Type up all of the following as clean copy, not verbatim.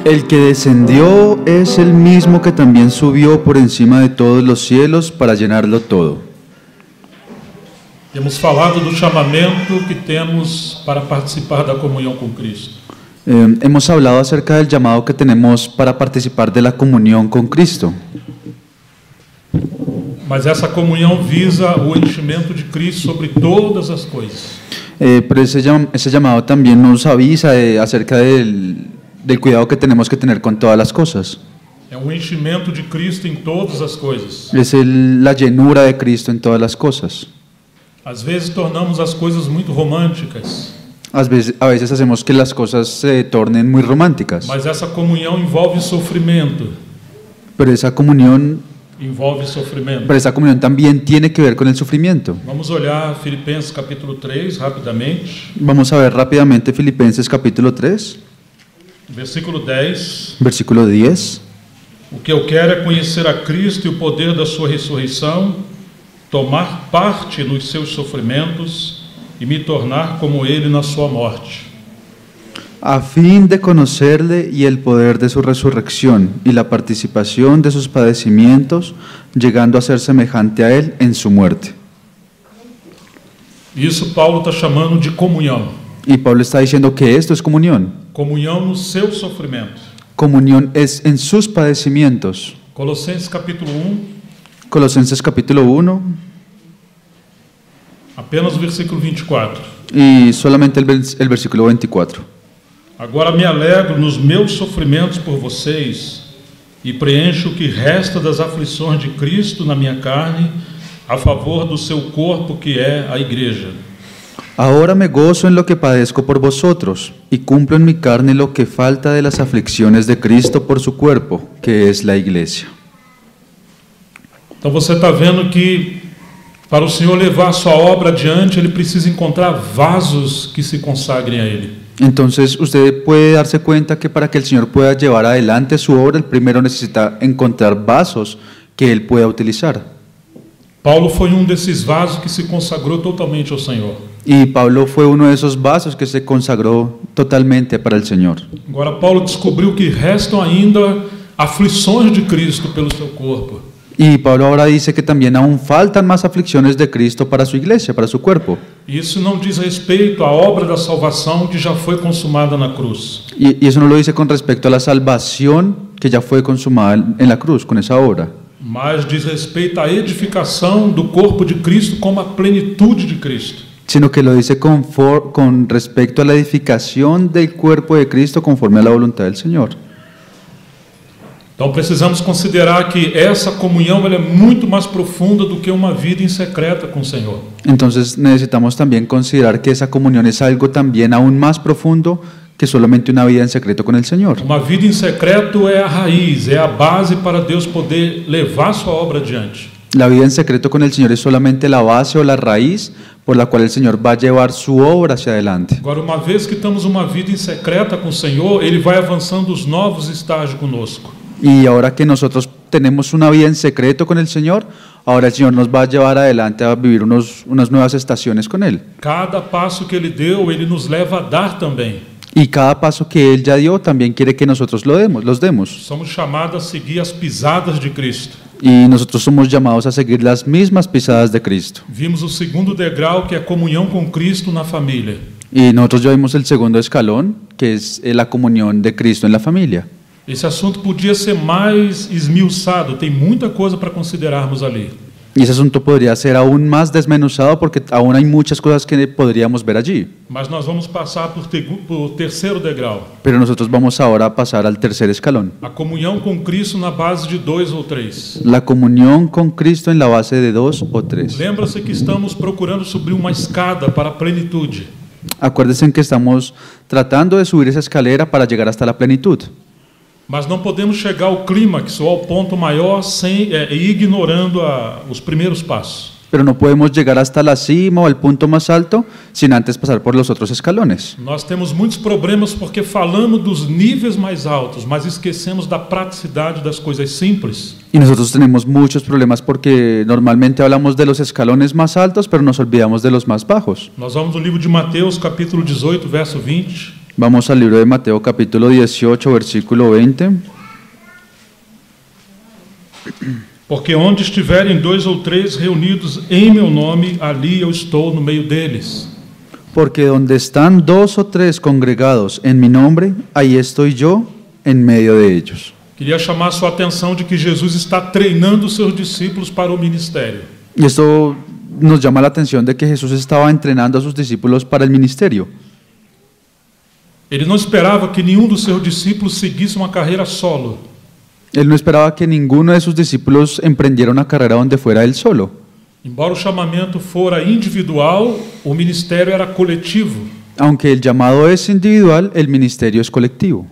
El que descendió es el mismo que también subió por encima de todos los cielos para llenarlo todo. Temos falado do chamamento que temos para participar da comunhão com Cristo. Hemos hablado acerca del llamado que tenemos para participar de la comunión con Cristo. Mas essa comunhão visa o enchimento de Cristo sobre todas as coisas. Pero ese llamado también nos avisa acerca del cuidado que tenemos que tener con todas las cosas. É um enchimento de Cristo em todas as coisas. Es la llenura de Cristo en todas las cosas. Às vezes tornamos as coisas muito românticas. A veces hacemos que las cosas se tornen muy románticas. Mas essa comunhão envolve sofrimento. Pero esa comunión también tiene que ver con el sufrimiento. Vamos olhar Filipenses capítulo 3 rapidamente. Vamos a ver rápidamente Filipenses capítulo 3. Versículo 10. Versículo 10. O que eu quero é conhecer a Cristo e o poder da sua ressurreição, tomar parte nos seus sofrimentos e me tornar como ele na sua morte. A fin de conocerle y el poder de su resurrección y la participación de sus padecimientos, llegando a ser semejante a él en su muerte. Isso Paulo está chamando de comunhão. Y Pablo está diciendo que esto es comunión. Comunhão no seu sofrimento. Comunión es en sus padecimientos. Colossenses capítulo 1. Colosenses capítulo 1. Apenas o versículo 24. Y solamente el versículo 24. Agora me alegro nos meus sofrimentos por vocês e preencho o que resta das aflições de Cristo na minha carne, a favor do seu corpo que é a igreja. Ahora me gozo en lo que padezco por vosotros y cumplo en mi carne lo que falta de las aflicciones de Cristo por su cuerpo, que es la iglesia. Então você está vendo que para o Senhor levar a sua obra adiante, ele precisa encontrar vasos que se consagrem a ele. Entonces usted puede darse cuenta que para que el Señor pueda llevar adelante su obra, el primero necesita encontrar vasos que él pueda utilizar. Paulo foi desses vasos que se consagrou totalmente ao Senhor. Y Pablo fue uno de esos vasos que se consagró totalmente para el Señor. Agora Paulo descobriu que restam ainda aflições de Cristo pelo seu corpo. Y Pablo ahora dice que también aún faltan más aflicciones de Cristo para su iglesia, para su cuerpo. Isso não diz respeito à obra da salvação que já foi consumada na cruz. Y eso no lo dice con respecto a la salvación que ya fue consumada en la cruz, con esa obra. Mas diz respeito à edificação do corpo de Cristo como a plenitude de Cristo. Sino que lo dice con respecto a la edificación del cuerpo de Cristo conforme a la voluntad del Señor. Então precisamos considerar que essa comunhão ela é muito mais profunda do que uma vida em secreta com o Senhor. Entonces necesitamos también considerar que esa comunión es algo también aún más profundo que solamente una vida en secreto con el Señor. Uma vida em secreto é a raiz, é a base para Deus poder levar sua obra adiante. La vida en secreto con el Señor es solamente la base o la raíz por la cual el Señor va a llevar su obra hacia adelante. Agora, uma vez que estamos uma vida em secreta com o Senhor, ele vai avançando os novos estágios conosco. Y ahora que nosotros tenemos una vida en secreto con el Señor, ahora el Señor nos va a llevar adelante a vivir unas nuevas estaciones con Él. Cada passo que ele deu, ele nos leva a dar também. Y cada paso que Él ya dio también quiere que nosotros los demos. Somos chamados a seguir as pisadas de Cristo. Y nosotros somos llamados a seguir las mismas pisadas de Cristo. Vimos o segundo degrau, que é a comunhão com Cristo na família. Y nosotros ya vimos el segundo escalón, que es la comunión de Cristo en la familia. Esse assunto podia ser mais esmiuçado, tem muita coisa para considerarmos ali. Y ese asunto podría ser aún más desmenuzado porque aún hay muchas cosas que podríamos ver allí. Mas nós vamos passar por terceiro degrau. Pero nosotros vamos ahora a pasar al tercer escalón. A comunhão com Cristo na base de 2 ou 3. La comunión con Cristo en la base de 2 o 3. Lembra-se que estamos procurando subir uma escada para a plenitude. Acuérdense que estamos tratando de subir esa escalera para llegar hasta la plenitud. Mas não podemos chegar ao clímax ou ao ponto maior ignorando os primeiros passos. Pero no podemos llegar hasta la cima o al punto más alto sin antes pasar por los otros escalones. Nós temos muitos problemas porque falamos dos níveis mais altos, mas esquecemos da praticidade das coisas simples. Y nosotros tenemos muchos problemas porque normalmente hablamos de los escalones más altos, pero nos olvidamos de los más bajos. Nós vamos no livro de Mateus, capítulo 18, verso 20. Vamos al libro de Mateo capítulo 18, versículo 20. Porque onde estiverem 2 ou 3 reunidos em meu nome, ali eu estou no meio deles. Porque donde están 2 o 3 congregados en mi nombre, ahí estoy yo en medio de ellos. Queria chamar a sua atenção de que Jesus está treinando os seus discípulos para o ministério. Y esto nos llama la atención de que Jesús estaba entrenando a sus discípulos para el ministerio. Ele não esperava que nenhum dos seus discípulos seguisse uma carreira solo. Él no esperaba que ninguno de sus discípulos emprendiera una carrera donde fuera él solo. Embora o chamamento fora individual, o ministério era coletivo. Aunque el llamado es individual, el ministerio es colectivo.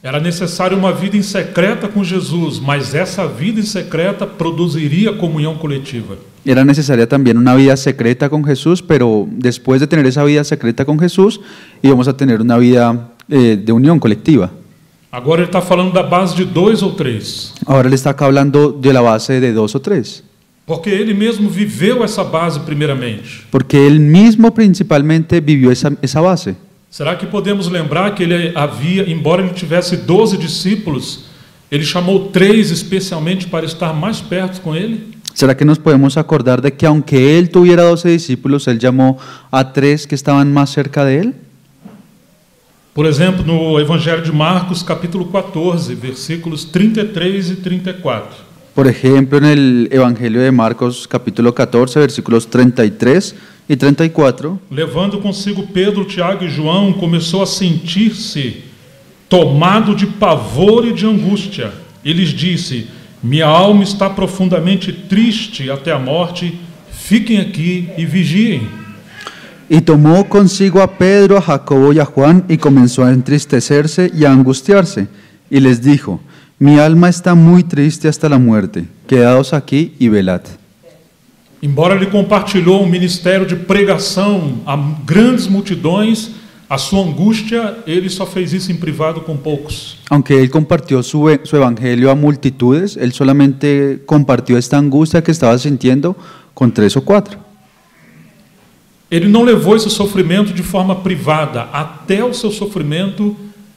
Era necessário uma vida em secreta com Jesus, mas essa vida em secreta produziria comunhão coletiva. Era necesaria también una vida secreta con Jesús, pero después de tener esa vida secreta con Jesús, íbamos a tener una vida de unión colectiva. Agora ele está falando da base de 2 ou 3. Ahora él está acá hablando de la base de 2 o 3. Porque ele mesmo viveu essa base primeiramente. Porque él mismo principalmente vivió esa base. Será que podemos lembrar que ele havia, embora ele tivesse 12 discípulos, ele chamou 3 especialmente para estar mais perto com ele? ¿Será que nos podemos acordar de que aunque él tuviera 12 discípulos, él llamó a 3 que estaban más cerca de él? Por exemplo, no Evangelho de Marcos, capítulo 14, versículos 33 e 34. Por ejemplo, en el Evangelio de Marcos, capítulo 14, versículos 33 y 34. Levando consigo Pedro, Tiago e João, começou a sentir-se tomado de pavor e de angústia. E lhes disse: minha alma está profundamente triste até a morte, fiquem aqui e vigiem. Y tomó consigo a Pedro, a Jacobo y a Juan, y comenzó a entristecerse y a angustiarse. Y les dijo: mi alma está muy triste hasta la muerte, quedaos aquí y velad. Embora ele compartilhou um ministério de pregação a grandes multidões, a sua angústia, ele só fez isso em privado com poucos. Aunque él compartió su evangelio a multitudes, él solamente compartió esta angustia que estaba sintiendo con 3 o 4. Ele não levou esse sofrimento de forma privada. Até o seu sofrimento,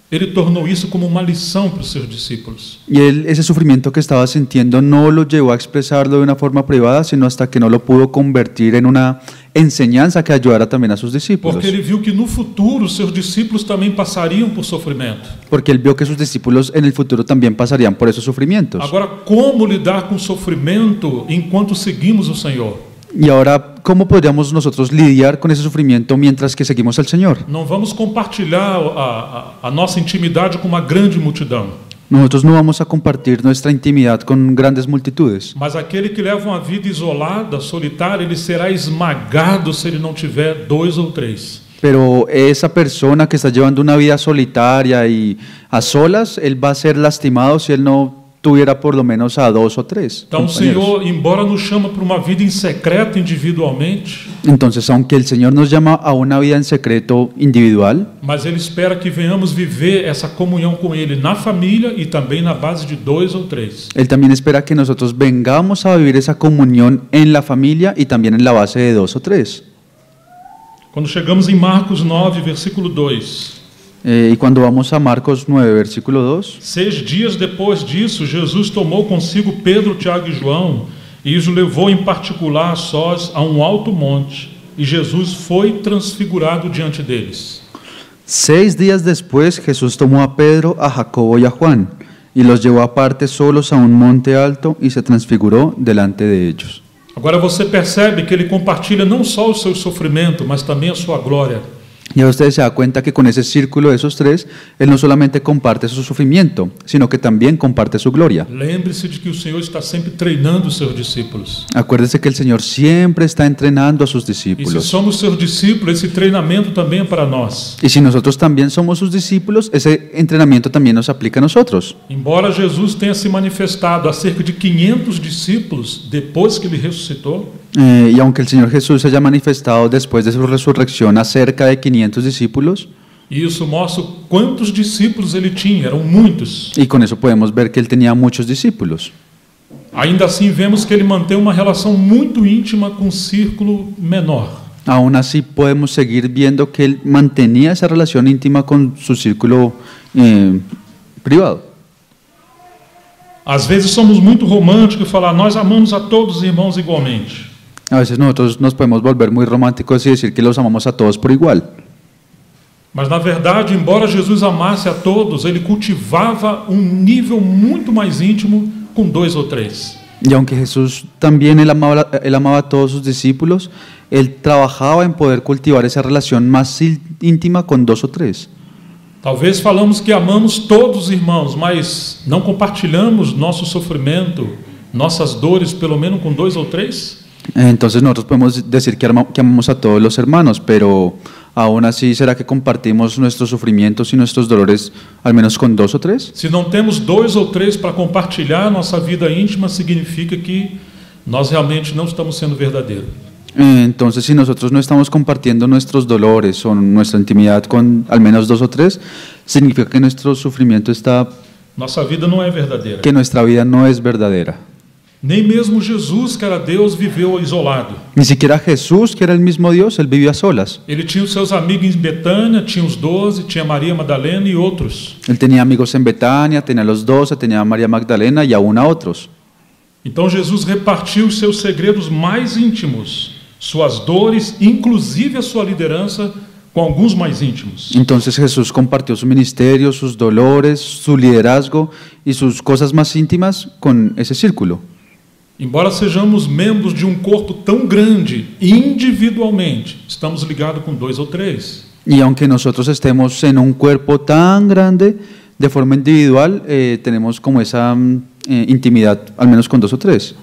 ele tornou isso como uma lição para os seus discípulos. Y él, ese sufrimiento que estaba sintiendo, no lo llevó a expresarlo de una forma privada, sino hasta que no lo pudo convertir en una enseñanza que ayudara también a sus discípulos. Porque ele viu que no futuro seus discípulos também passariam por sofrimento. Porque él vio que sus discípulos en el futuro también pasarían por esos sufrimientos. Agora, como lidar com o sofrimento enquanto seguimos o Senhor? Y ahora, ¿cómo podríamos nosotros lidiar con ese sufrimiento mientras que seguimos al Señor? Não vamos compartilhar a nossa intimidade com uma grande multidão. Nosotros no vamos a compartir nuestra intimidad con grandes multitudes. Mas aquele que leva uma vida isolada, solitária, ele será esmagado se ele não tiver 2 ou 3. Pero esa persona que está llevando una vida solitaria y a solas, él va a ser lastimado si él no tuviera por lo menos a 2 o 3 Então o compañeros. Senhor, embora nos chama para uma vida em secreto individualmente, Entonces, aunque el Señor nos llama a una vida en secreto individual, mas Ele espera que venhamos viver essa comunhão com Ele na família e também na base de 2 ou 3. Él también espera que nosotros vengamos a vivir esa comunión en la familia y también en la base de 2 o 3. Quando chegamos em Marcos 9, versículo 2. Y cuando vamos a Marcos 9, versículo 2, 6 dias depois disso, Jesus tomou consigo Pedro, Tiago e João e os levou em particular a sós a um alto monte, e Jesus foi transfigurado diante deles. 6 días después Jesús tomó a Pedro, a Jacobo y a Juan y los llevó aparte solos a un monte alto y se transfiguró delante de ellos. Agora você percebe que ele compartilha não só o seu sofrimento, mas também a sua glória. Y ahora usted se da cuenta que con ese círculo de esos 3, Él no solamente comparte su sufrimiento, sino que también comparte su gloria. Lembre-se de que o Senhor está sempre treinando os seus discípulos. Acuérdese que el Señor siempre está entrenando a sus E se discípulos. somos seus discípulos, esse treinamento também é para nós. Y si nosotros también somos sus discípulos, ese entrenamiento también nos aplica a nosotros. Embora Jesus tenha se manifestado a cerca de 500 discípulos depois que ele ressuscitou, Y aunque el Señor Jesús se haya manifestado después de su resurrección a cerca de 500 discípulos, e isso mostra quantos discípulos ele tinha, eram muitos. y con eso podemos ver que Él tenía muchos discípulos. Ainda assim, vemos que ele mantém uma relação muito íntima com um círculo menor. aún así podemos seguir viendo que él mantenía esa relación íntima con su círculo privado. Às vezes somos muito românticos e falar, nós amamos a todos os irmãos igualmente. A veces nosotros nos podemos volver muy románticos y decir que los amamos a todos por igual. Mas, na verdade, embora Jesus amasse a todos, ele cultivava um nível muito mais íntimo com 2 ou 3. Y aunque Jesús también él amaba a todos sus discípulos, él trabajaba en poder cultivar esa relación más íntima con 2 o 3. Talvez falamos que amamos todos os irmãos, mas não compartilhamos nosso sofrimento, nossas dores, pelo menos com 2 ou 3? Entonces nosotros podemos decir que amamos a todos los hermanos, pero aún así, ¿será que compartimos nuestros sufrimientos y nuestros dolores al menos con 2 o 3? Se não temos 2 ou 3 para compartilhar nossa vida íntima, significa que nós realmente não estamos sendo verdadeiros. Entonces, si nosotros no estamos compartiendo nuestros dolores o nuestra intimidad con al menos 2 o 3, significa que nuestro sufrimiento está, Nossa vida não é verdadeira. que nuestra vida no es verdadera. Nem mesmo Jesus, que era Deus, viveu isolado. Ni siquiera Jesús, que era el mismo Dios, él vivía a solas. Ele tinha os seus amigos em Betânia, tinha os 12, tinha Maria Madalena e outros. Él tenía amigos en Betania, tenía los 12, tenía a María Magdalena y aún a otros. Então Jesus repartiu os seus segredos mais íntimos, suas dores, inclusive a sua liderança, com alguns mais íntimos. Entonces Jesús compartió su ministerio, sus dolores, su liderazgo y sus cosas más íntimas con ese círculo. Embora sejamos membros de um corpo tão grande, individualmente, estamos ligados com 2 ou 3. Y aunque nosotros estemos en un cuerpo tan grande, de forma individual, tenemos como esa intimidad, al menos con 2 o 3.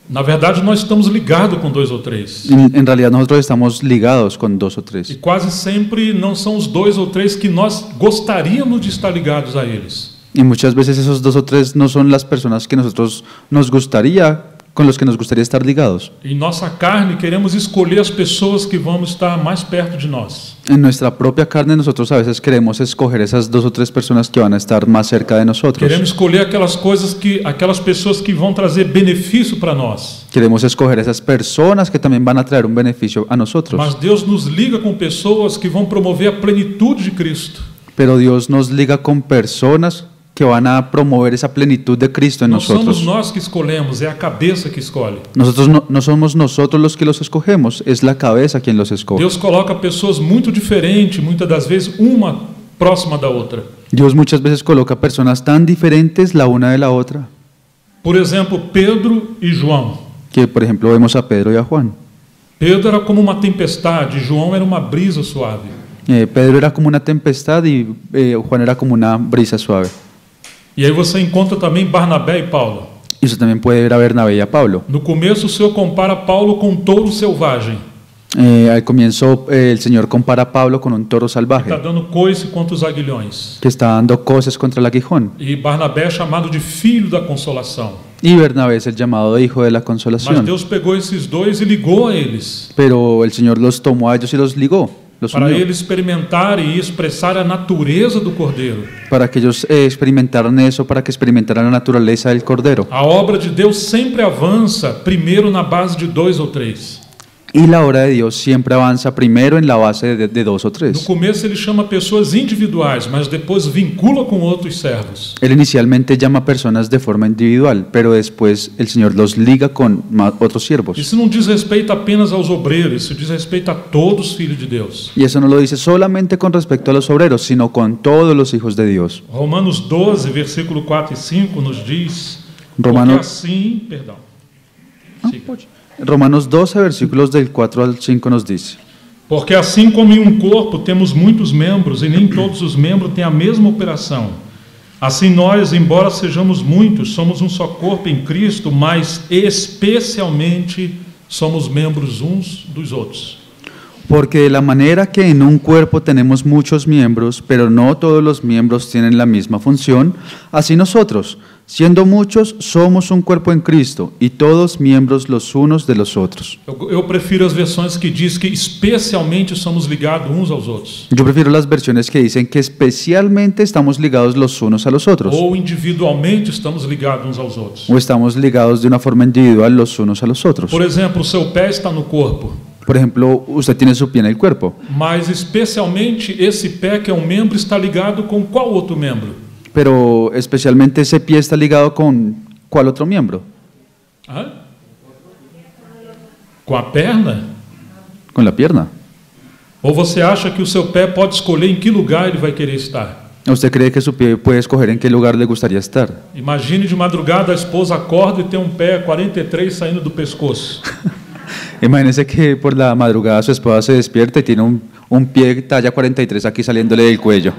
Na verdade, nós estamos ligados com 2 ou 3. En realidad nosotros estamos ligados con 2 o E 3. quase sempre não são os 2 ou 3 que nós gostaríamos de estar ligados a eles. Y muchas veces esos 2 o 3 no son las personas que nosotros nos gustaría, con los que nos gustaría estar ligados. Em nossa carne, queremos escolher as pessoas que vão estar mais perto de nós. En nuestra propia carne nosotros a veces queremos escoger esas 2 o 3 personas que van a estar más cerca de nosotros. Queremos escolher aquelas pessoas que vão trazer benefício para nós. Queremos escoger esas personas que también van a traer un beneficio a nosotros. Mas Deus nos liga com pessoas que vão promover a plenitude de Cristo. Pero Dios nos liga con personas que van a promover esa plenitud de Cristo en Não somos nosotros. nós que escolhemos, é a cabeça que escolhe. Nosotros no somos nosotros los que los escogemos, es la cabeza quien los escoge. Deus coloca pessoas muito diferentes, muitas das vezes uma próxima da outra. Dios muchas veces coloca personas tan diferentes la una de la otra, Por exemplo, Pedro e João. que por ejemplo vemos a Pedro y a Juan. Pedro era como uma tempestade, João era uma brisa suave. Pedro era como una tempestad y Juan era como una brisa suave. E aí você encontra também Barnabé e Paulo. Y eso también puede ver a Bernabé y a Pablo. No começo, o Senhor compara Paulo com um touro selvagem. Al comienzo el Señor compara a Pablo con un toro salvaje Está dando coice contra os aguilhões. que está dando coces contra el aguijón. E Barnabé é chamado de filho da consolação. Y Bernabé es el llamado de hijo de la Mas consolación. Deus pegou esses dois e ligou a eles, Pero el Señor los tomó a ellos y los ligó, los para unió, eles experimentarem e expressar a natureza do Cordeiro. para que ellos experimentaran eso, para que experimentaran la naturaleza del Cordero. A obra de Deus sempre avança, primeiro na base de 2 ou 3. Y la obra de Dios siempre avanza primero en la base de 2 o No 3. começo ele chama pessoas individuais, mas depois vincula com outros servos. Él inicialmente llama a personas de forma individual, pero después el Señor los liga con otros siervos. Isso não diz respeito apenas aos obreiros, isso diz respeito a todos os filhos de Deus. Y eso no lo dice solamente con respecto a los obreros, sino con todos los hijos de Dios. Romanos 12, versículo 4 e 5 nos diz: Romanos- porque assim, perdão. Siga. Romanos 12, versículos del 4 al 5 nos dice: Porque assim como em um corpo temos muitos membros e nem todos os membros têm a mesma operação, assim nós, embora sejamos muitos, somos um só corpo em Cristo, mas especialmente somos membros uns dos outros. Porque de la manera que en un cuerpo tenemos muchos miembros, pero no todos los miembros tienen la misma función, así nosotros, siendo muchos, somos un cuerpo en Cristo, y todos miembros los unos de los otros. Eu prefiro as versões que diz que especialmente somos ligados uns aos outros, Yo prefiero las versiones que dicen que especialmente estamos ligados los unos a los otros, ou individualmente estamos ligados uns aos outros. o estamos ligados de una forma individual los unos a los otros. Por exemplo, o seu pé está no corpo, Por ejemplo, usted tiene su pie en el cuerpo, Mas especialmente esse pé que é um membro está ligado com qual outro membro? pero especialmente ese pie está ligado con ¿cuál otro miembro? Hã? Com a perna? Con la pierna. Ou você acha que o seu pé pode escolher em que lugar ele vai querer estar? ¿Usted cree que su pie puede escoger en qué lugar le gustaría estar? Imagine de madrugada a esposa acorda e tem um pé 43 saindo do pescoço. Imagínese que por la madrugada su esposa se despierta y tiene un pie talla 43 aquí saliéndole del cuello.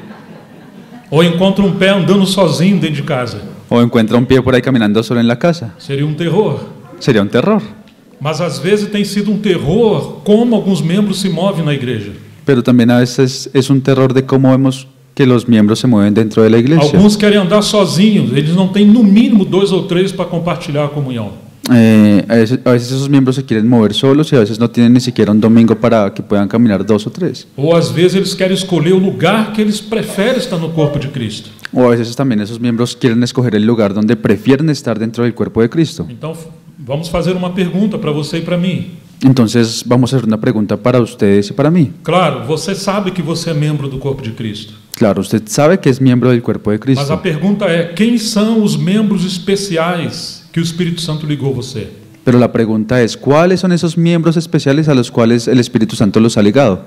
Ou encontra um pé andando sozinho dentro de casa. O encuentra un pie por ahí caminando solo en la casa. Seria um terror. Sería un terror. Mas às vezes tem sido um terror como alguns membros se movem na igreja. Pero también a veces es un terror de cómo vemos que los miembros se mueven dentro de la iglesia. Alguns querem andar sozinhos, eles não têm no mínimo 2 ou 3 para compartilhar a comunhão. A veces esos miembros se quieren mover solos y a veces no tienen ni siquiera un domingo para que puedan caminar 2 o 3. Ou às vezes eles querem escolher o lugar que eles preferem estar no corpo de Cristo. O a veces también esos miembros quieren escoger el lugar donde prefieren estar dentro del cuerpo de Cristo. Então, vamos fazer uma pergunta para você e para mim. Entonces vamos a hacer una pregunta para ustedes y para mí. Claro, você sabe que você é membro do corpo de Cristo. Claro, usted sabe que es miembro del cuerpo de Mas a Cristo, pergunta é: quem são os membros especiais que o Espírito Santo ligou você? pero la pregunta es, ¿cuáles son esos miembros especiales a los cuales el Espíritu Santo los ha ligado?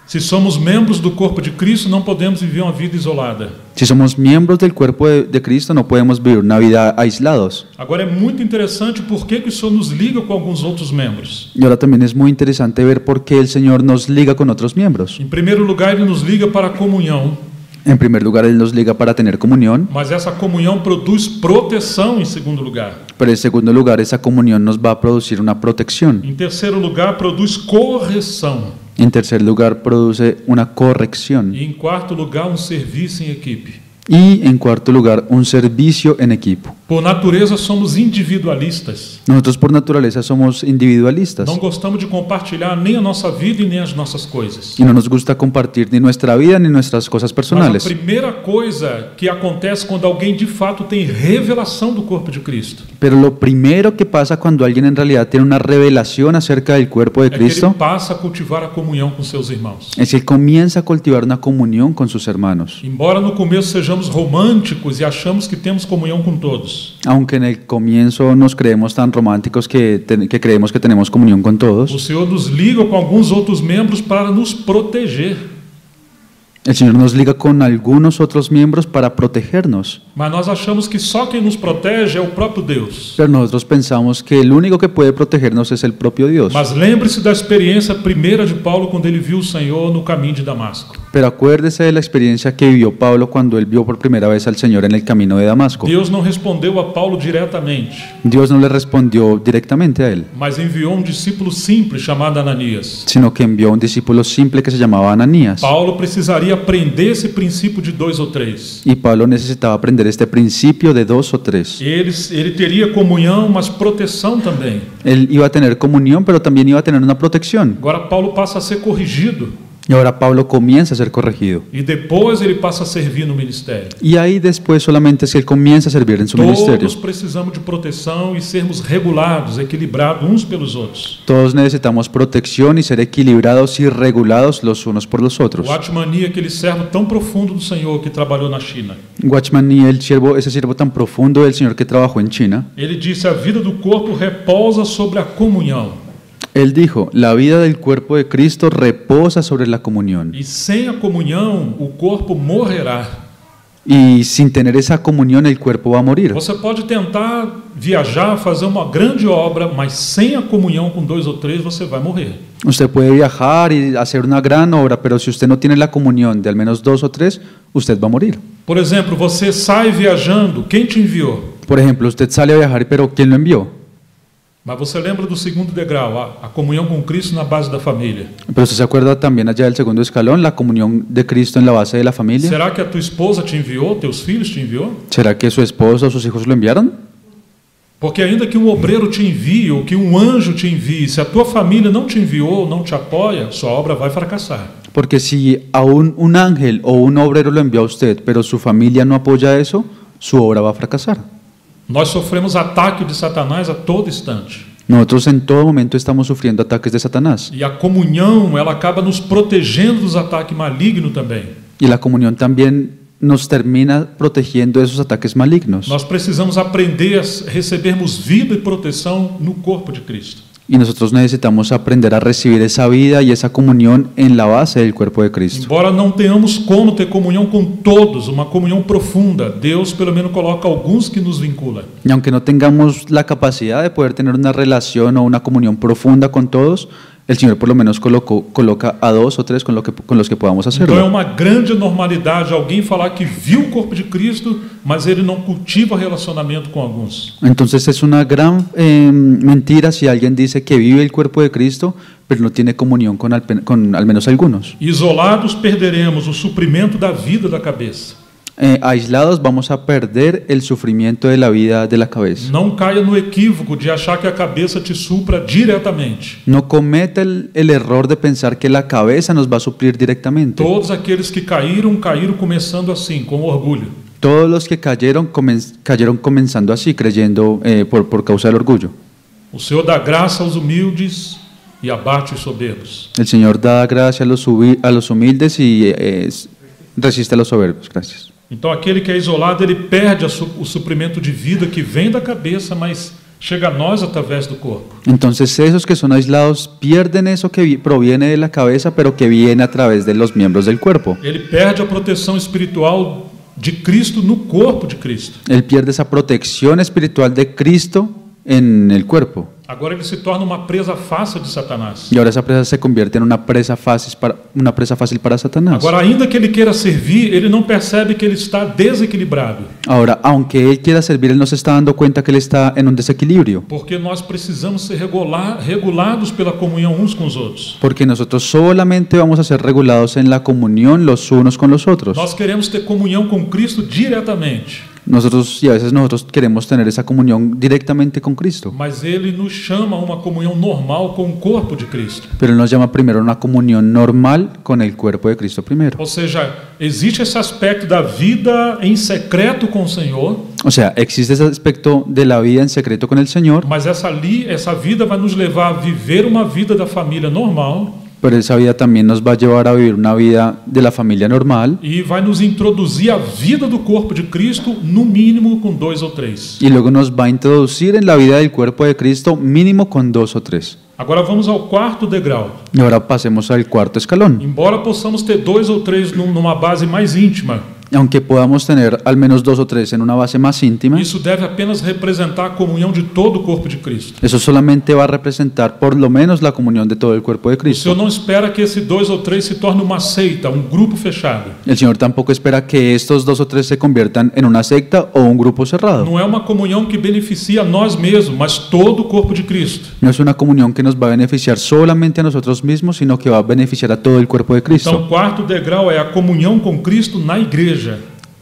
Se somos membros do corpo de Cristo, não podemos viver uma vida isolada. Si somos miembros del cuerpo de Cristo, no podemos vivir una vida aislados. Agora é muito interessante por que o Senhor nos liga com alguns outros membros. Y ahora también es muy interesante ver por qué el Señor nos liga con otros miembros. Em primeiro lugar, Ele nos liga para a comunhão, En primer lugar, Él nos liga para tener comunión, mas essa comunhão produz proteção em segundo lugar. pero en segundo lugar, esa comunión nos va a producir una protección. Em terceiro lugar, produz correção. En tercer lugar, produce una corrección. E em quarto lugar, um serviço em equipe. Y en cuarto lugar, un servicio en equipo. Por natureza, somos individualistas. Nosotros por naturaleza somos individualistas Não gostamos de compartilhar nem a nossa vida e nem as nossas coisas. y no nos gusta compartir ni nuestra vida ni nuestras cosas Mas a personales. primeira coisa que acontece quando alguém de fato tem revelação do corpo de Cristo Pero lo primero que pasa cuando alguien en realidad tiene una revelación acerca del cuerpo de é que ele Cristo passa a cultivar a comunhão com seus irmãos. es que él comienza a cultivar una comunión con sus hermanos. Embora no começo sejamos românticos e achamos que temos comunhão com todos, Aunque en el comienzo nos creemos tan románticos que creemos que tenemos comunión con o todos, Senhor nos liga com alguns outros membros para nos proteger. el Señor nos liga con algunos otros miembros para protegernos. Mas nós achamos que só quem nos protege é o próprio Deus. Pero nosotros pensamos que el único que puede protegernos es el propio Dios. Mas lembre-se da experiência primeira de Paulo quando ele viu o Senhor no caminho de Damasco. Pero acuérdese de la experiencia que vivió Pablo cuando él vio por primera vez al Señor en el camino de Damasco. Deus não respondeu a Paulo diretamente, Dios no le respondió directamente a él, mas enviou um discípulo simples chamado Ananias. sino que envió a un discípulo simple que se llamaba Ananías. Paulo precisaria aprender esse princípio de 2 ou 3. Y Pablo necesitaba aprender este principio de 2 o 3. Ele teria comunhão, mas proteção também. Él iba a tener comunión, pero también iba a tener una protección. Agora Paulo passa a ser corrigido Y ahora Pablo comienza a ser corregido. e depois ele passa a servir no ministério. Y ahí después solamente es que él comienza a servir en su ministerio. Todos precisamos de proteção e sermos regulados, equilibrados uns pelos outros. Todos necesitamos protección y ser equilibrados y regulados los unos por los otros. O Atmani, aquele servo tão profundo do Senhor que trabalhou na China, Watchman Nee, ese siervo tan profundo del Señor que trabajó en China, ele disse: a vida do corpo repousa sobre a comunhão. él dijo, la vida del cuerpo de Cristo reposa sobre la comunión. E sem a comunhão, o corpo morrerá. Y sin tener esa comunión, el cuerpo va a morir. Você pode tentar viajar, fazer uma grande obra, mas sem a comunhão com 2 ou 3, você vai morrer. Usted puede viajar y hacer una gran obra, pero si usted no tiene la comunión de al menos 2 o 3, usted va a morir. Por exemplo, você sai viajando, quem te enviou? Por ejemplo, usted sale a viajar, pero ¿quién lo envió? Mas você lembra do segundo degrau, a comunhão com Cristo na base da família. Pero usted se acuerda también allá del segundo escalón, la comunión de Cristo en la base de la familia. Será que a tua esposa te enviou, teus filhos te enviou? ¿Será que su esposa o sus hijos lo enviaron? Porque ainda que um obreiro te envie, ou que um anjo te envie, se a tua família não te enviou, não te apoia, sua obra vai fracassar. Porque si aún un ángel o un obrero lo envió a usted, pero su familia no apoya eso, su obra va a fracasar. Nós sofremos ataque de Satanás a todo instante. Nosotros en todo momento estamos sufriendo ataques de Satanás. E a comunhão, ela acaba nos protegendo dos ataques malignos também. Y la comunión también nos termina protegiendo de esos ataques malignos. Nós precisamos aprender a recebermos vida e proteção no corpo de Cristo. Y nosotros necesitamos aprender a recibir esa vida y esa comunión en la base del cuerpo de Cristo. Embora não tenhamos como ter comunhão com todos, uma comunhão profunda, Deus pelo menos coloca alguns que nos vinculam. Y aunque no tengamos la capacidad de poder tener una relación o una comunión profunda con todos, el Señor por lo menos coloca a 2 o 3 con los que podamos Então é hacerlo. uma grande normalidade alguém falar que viu o corpo de Cristo, mas ele não cultiva relacionamento com alguns. Entonces es una gran mentira si alguien dice que vive el cuerpo de Cristo, pero no tiene comunión con al menos algunos. Isolados perderemos o suprimento da vida da cabeça. Aislados vamos a perder el sufrimiento de la vida de la cabeza. Não caia no equívoco de achar que a cabeça te supra diretamente. No cometa el error de pensar que la cabeza nos va a suplir directamente. Todos aqueles que caíram começando assim, com orgulho. Todos los que cayeron comenzando así, creyendo por causa del orgullo. O Senhor dá graça aos humildes e abate os soberbos. El Señor da gracia a los humildes y resiste a los soberbios. Gracias. Então aquele que é isolado, ele perde o suprimento de vida que vem da cabeça, mas chega a nós através do corpo. Entonces esos que son aislados pierden eso que proviene de la cabeza, pero que viene a través de los miembros del cuerpo. Ele perde a proteção espiritual de Cristo no corpo de Cristo. Él pierde esa protección espiritual de Cristo en el cuerpo. Agora ele se torna uma presa fácil de Satanás. Y ahora esa presa se convierte en una presa fácil para Satanás. Agora, ainda que ele queira servir, ele não percebe que ele está desequilibrado. Ahora, aunque él quiera servir, él no se está dando cuenta que él está en un desequilibrio. Porque nós precisamos ser regulados pela comunhão uns com os outros. Porque nosotros solamente vamos a ser regulados en la comunión los unos con los otros. Nós queremos ter comunhão com Cristo diretamente. A veces nosotros queremos tener esa comunión directamente con Cristo. Mas ele nos chama a uma comunhão normal com o corpo de Cristo. Pero él nos llama primero a una comunión normal con el cuerpo de Cristo primero. Ou seja, existe esse aspecto da vida em secreto com o Senhor. O sea, existe ese aspecto de la vida en secreto con el Señor. Mas essa vida vai nos levar a viver uma vida da família normal. Pero esa vida también nos va a llevar a vivir una vida de la familia normal. E vai nos introduzir a vida do corpo de Cristo, no mínimo com 2 ou 3. Y luego nos va a introducir en la vida del cuerpo de Cristo mínimo con 2 o 3. Agora vamos ao quarto degrau. Y ahora pasemos al cuarto escalón. Embora possamos ter 2 ou 3 numa base mais íntima, Aunque podamos tener al menos 2 o 3 en una base más íntima, isso deve apenas representar a comunhão de todo o corpo de Cristo. eso solamente va a representar por lo menos la comunión de todo el cuerpo de O Senhor Cristo. não espera que esse 2 ou 3 se torne uma seita, um grupo fechado. El Señor tampoco espera que estos 2 o 3 se conviertan en una secta o un grupo cerrado. Não é uma comunhão que beneficia a nós mesmos, mas todo o corpo de Cristo. No es una comunión que nos va a beneficiar solamente a nosotros mismos, sino que va a beneficiar a todo el cuerpo de Então, Cristo. o quarto degrau é a comunhão com Cristo na igreja.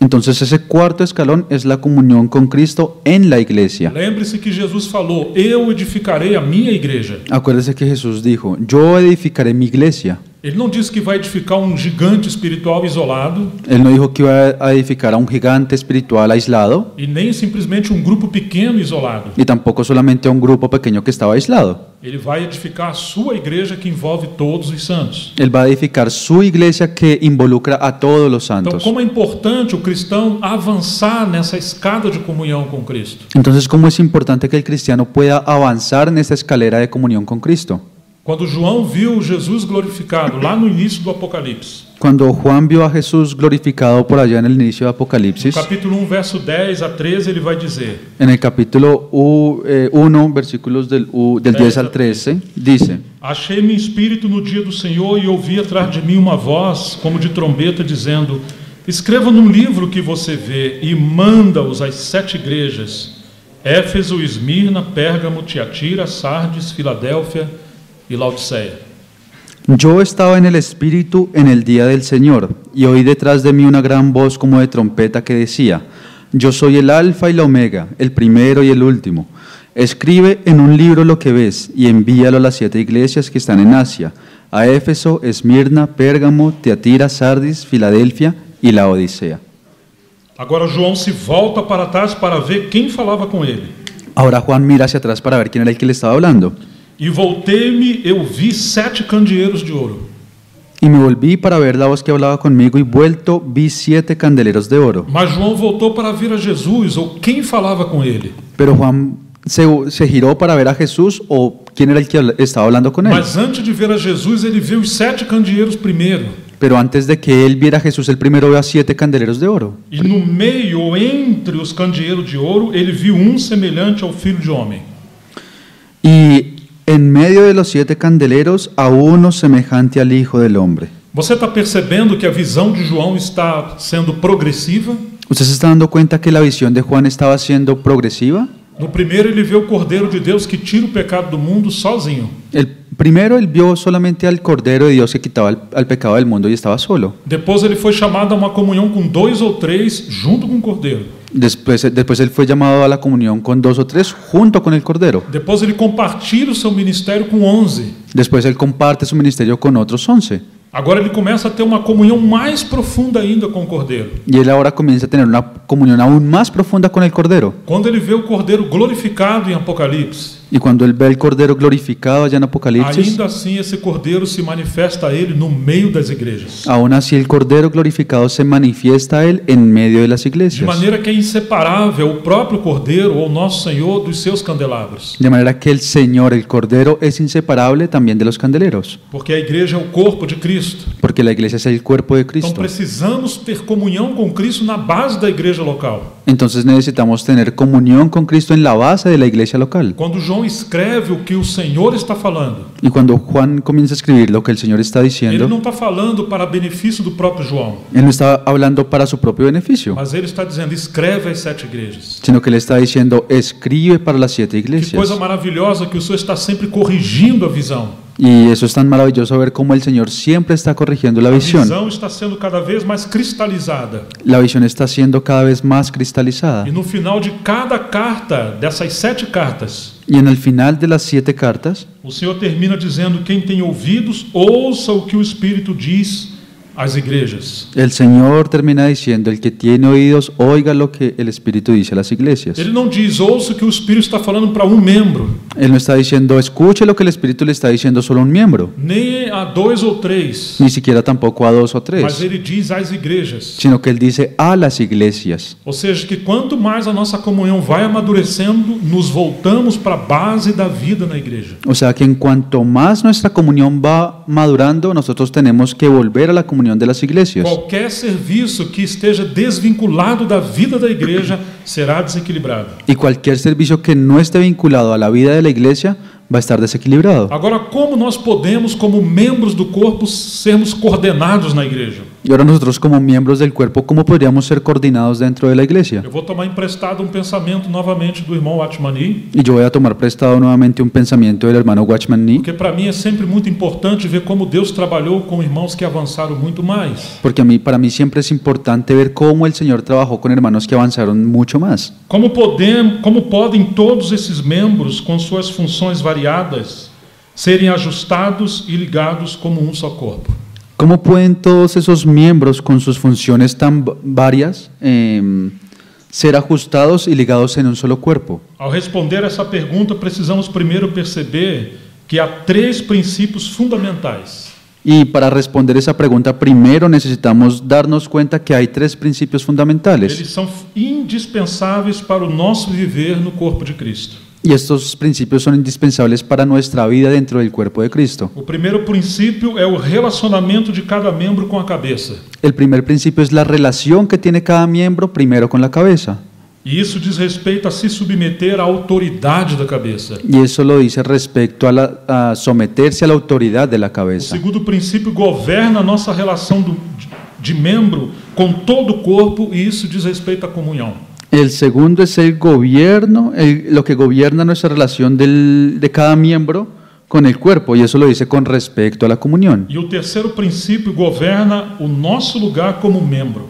Entonces ese cuarto escalón es la comunión con Cristo en la iglesia. Lembre-se que Jesus falou: Eu edificarei a minha igreja. Acuérdese que Jesús dijo, yo edificaré mi iglesia. Ele não disse que vai edificar um gigante espiritual isolado Él no dijo que iba a edificar a un gigante espiritual aislado, e nem simplesmente um grupo pequeno isolado. y tampoco solamente a un grupo pequeño que estaba aislado. Ele vai edificar a sua igreja que envolve todos os santos. Él va a edificar su iglesia que involucra a todos los Então, santos. como é importante o cristão avançar nessa escada de comunhão com Cristo. Entonces, ¿cómo es importante que el cristiano pueda avanzar en esta escalera de comunión con Cristo? Quando João viu Jesus glorificado lá no início do Apocalipse, Cuando Juan vio a Jesús glorificado por allá en el inicio de no Apocalipsis, capítulo 1, verso 10 a 13, ele vai dizer: en el capítulo 1, versículos del 10 al 13, dice: Achei-me em espírito no dia do Senhor e ouvi atrás de mim uma voz, como de trombeta, dizendo: Escreva num livro que você vê e manda-os às 7 igrejas: Éfeso, Esmirna, Pérgamo, Tiatira, Sardes, Filadélfia y Laodicea. Yo estaba en el Espíritu en el día del Señor, y oí detrás de mí una gran voz como de trompeta que decía: Yo soy el Alfa y la Omega, el primero y el último. Escribe en un libro lo que ves y envíalo a las 7 iglesias que están en Asia, a Éfeso, Esmirna, Pérgamo, Tiatira, Sardis, Filadelfia y Laodicea. Agora João se volta para trás para ver quem falava com ele. Ahora Juan mira hacia atrás para ver quién era el que le estaba hablando. E voltei-me, eu vi 7 candeeiros de ouro. Y me volví para ver la voz que hablaba conmigo, y vuelto vi 7 candeleros de oro. Mas João voltou para ver a Jesus, ou quem falava com ele. Pero Juan se giró para ver a Jesús, o quién era el que estaba hablando con él. Mas antes de ver a Jesus, ele viu os 7 candeeiros primeiro. Pero antes de que él viera a Jesús, el primero ve a 7 candeleros de oro. E no meio, ou entre os candeeiros de ouro, ele viu um semelhante ao Filho de Homem. Y en medio de los 7 candeleros, a uno semejante al Hijo del Hombre. Você está percebendo que a visão de João está sendo progressiva? ¿Usted se está dando cuenta que la visión de Juan estaba siendo progresiva? No primeiro, ele vê o Cordeiro de Deus que tira o pecado do mundo sozinho. El primero, él vio solamente al Cordero de Dios que quitaba al pecado del mundo y estaba solo. Depois, ele foi chamado a uma comunhão com 2 ou 3 junto com o Cordeiro. Después él fue llamado a la comunión con 2 o 3 junto con el Cordero. Depois, ele compartilha o seu ministério com 11. Después él comparte su ministerio con otros 11. Agora ele começa a ter uma comunhão mais profunda ainda com o Cordeiro. Y él ahora comienza a tener una comunión aún más profunda con el Cordero. Quando ele vê o Cordeiro glorificado em Apocalipse, Y cuando él ve el Cordero glorificado allá en Apocalipsis, ainda assim esse Cordeiro se manifesta a ele no meio das igrejas. aún así el Cordero glorificado se manifiesta a él en medio de las De iglesias. maneira que é inseparável o próprio Cordeiro ou nosso Senhor dos seus candelabros. De manera que el Señor, el Cordero, es inseparable también de los candeleros. Porque a igreja é o corpo de Cristo. Porque la iglesia es el cuerpo de Então Cristo. precisamos ter comunhão com Cristo na base da igreja local. Entonces necesitamos tener comunión con Cristo en la base de la iglesia local. Quando João escreve o que o Senhor está falando, Y cuando Juan comienza a escribir lo que el Señor está ele diciendo, não está falando para benefício do próprio João, él no está hablando para su propio beneficio, mas ele está dizendo: escreve às 7 igrejas. sino que él está diciendo, escribe para las 7 Que coisa iglesias. maravilhosa que o Senhor está sempre corrigindo a visão. Y eso es tan maravilloso ver cómo el Señor siempre está corrigiendo la A visión. visão está sendo cada vez mais cristalizada. La visión está siendo cada vez más cristalizada. E no final de cada carta, dessas 7 cartas, Y en el final de las 7 cartas, o Senhor termina dizendo: quem tem ouvidos, ouça o que o Espírito diz às igrejas. el Señor termina diciendo, el que tiene oídos, oiga lo que el Espíritu dice a las iglesias. Ele não diz: ouça o que o Espírito está falando para um membro, Él no está diciendo, escuche lo que el Espíritu le está diciendo solo a un miembro, nem a 2 ou 3, ni siquiera tampoco a 2 o mas 3, ele diz às igrejas. sino que Él dice a las iglesias. Ou seja, que quanto mais a nossa comunhão vai amadurecendo, nos voltamos para a base da vida na igreja. O sea que en cuanto más nuestra comunión va madurando, nosotros tenemos que volver a la comunión de las iglesias. Qualquer serviço que esteja desvinculado da vida da igreja será desequilibrado. Y cualquier servicio que no esté vinculado a la vida de la iglesia va a estar desequilibrado. Agora, como nós podemos, como membros do corpo, sermos coordenados na igreja? Y ahora nosotros como miembros del cuerpo, ¿cómo podríamos ser coordinados dentro de la iglesia? Eu vou tomar emprestado pensamento novamente do irmão Watchmani, Y yo voy a tomar prestado nuevamente un pensamiento del hermano Watchman Nee, porque para mim é sempre muito importante ver como Deus trabalhou com irmãos que avançaram muito mais. porque para mí siempre es importante ver cómo el Señor trabajó con hermanos que avanzaron mucho más. Como podem todos esses membros, com suas funções variadas, serem ajustados e ligados como um só corpo? ¿Cómo pueden todos esos miembros con sus funciones tan varias ser ajustados y ligados en un solo cuerpo? Ao responder essa pergunta, precisamos primeiro perceber que há 3 princípios fundamentais Y para responder esa pregunta, primero necesitamos darnos cuenta que hay 3 principios fundamentales. Eles são indispensáveis para o nosso viver no corpo de Cristo. Y estos principios son indispensables para nuestra vida dentro del cuerpo de Cristo. O primeiro princípio é o relacionamento de cada membro com a cabeça. El primer principio es la relación que tiene cada miembro primero con la cabeza. E isso diz respeito a se submeter à autoridade da cabeça. Y eso lo dice respecto a someterse a la autoridad de la O cabeza. segundo princípio governa a nossa relação de membro com todo o corpo, e isso diz respeito à comunhão. El segundo es el gobierno, lo que gobierna nuestra relación de cada miembro con el cuerpo, y eso lo dice con respecto a la comunión. E o terceiro princípio governa o nosso lugar como membro.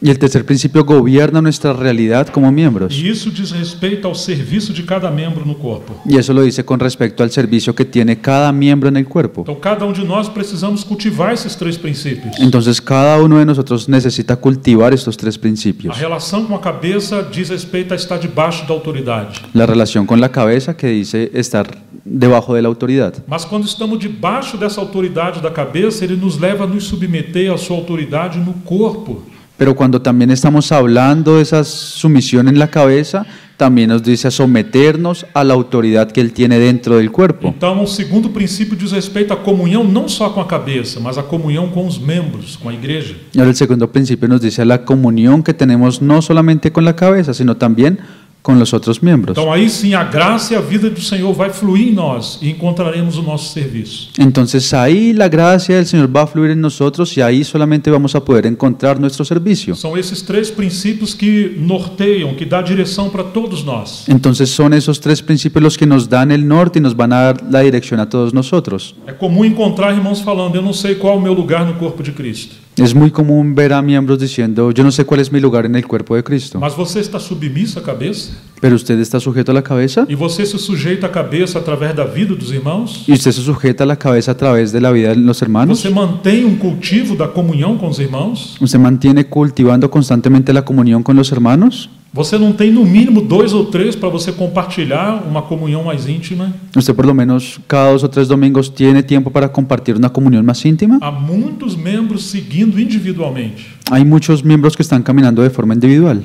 Y el tercer principio gobierna nuestra realidad como miembros. E isso diz respeito ao serviço de cada membro no corpo. Y eso lo dice con respecto al servicio que tiene cada miembro en el cuerpo. Então, cada um de nós precisamos cultivar esses três princípios. Entonces, cada uno de nosotros necesita cultivar estos tres A principios. relação com a cabeça diz respeito a estar debaixo da autoridade. La relación con la cabeza, que dice estar debajo de la autoridad. Mas quando estamos debaixo dessa autoridade da cabeça, ele nos leva a nos submeter à sua autoridade no corpo. Pero cuando también estamos hablando de esa sumisión en la cabeza, también nos dice a someternos a la autoridad que Él tiene dentro del cuerpo. Então, o segundo princípio diz respeito à comunhão não só com a cabeça, mas a comunhão com os membros, com a igreja. Y ahora el segundo principio nos dice a la comunión que tenemos no solamente con la cabeza, sino también con los otros miembros. Então, aí sim, a graça e a vida do Senhor vai fluir em nós e encontraremos o nosso serviço. Entonces ahí la gracia del Señor va a fluir en nosotros y ahí solamente vamos a poder encontrar nuestro servicio. São esses três princípios que norteiam, que dá direção para todos nós. Entonces son esos tres principios los que nos dan el norte y nos van a dar la dirección a todos nosotros. É comum encontrar irmãos falando, eu não sei qual é o meu lugar no corpo de Cristo. Es muy común ver a miembros diciendo, yo no sé cuál es mi lugar en el cuerpo de Cristo. Mas você está submisso à cabeça? Pero usted está sujeto a la cabeza E você se sujeita à cabeça através da vida dos irmãos? y usted se sujeta a la cabeza a través de la vida de los hermanos. Você mantém um cultivo da comunhão com os irmãos? Usted mantiene cultivando constantemente la comunión con los hermanos. Você não tem no mínimo 2 ou 3 para você compartilhar uma comunhão mais íntima? Usted por lo menos cada 2 o 3 domingos tiene tiempo para compartir una comunión más íntima. Há muitos membros seguindo individualmente. Hay muchos miembros que están caminando de forma individual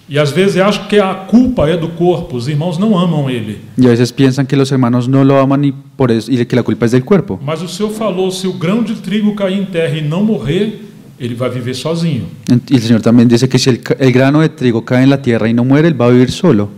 E às vezes acham que a culpa é do corpo, os irmãos não amam ele. y a veces piensan que los hermanos no lo aman y por eso, y que la culpa es del cuerpo. Mas o Senhor falou, se o grão de trigo cair em terra e não morrer, ele vai viver sozinho. Y el Señor también dice que si el grano de trigo cae en la tierra y no muere, Él va a vivir solo.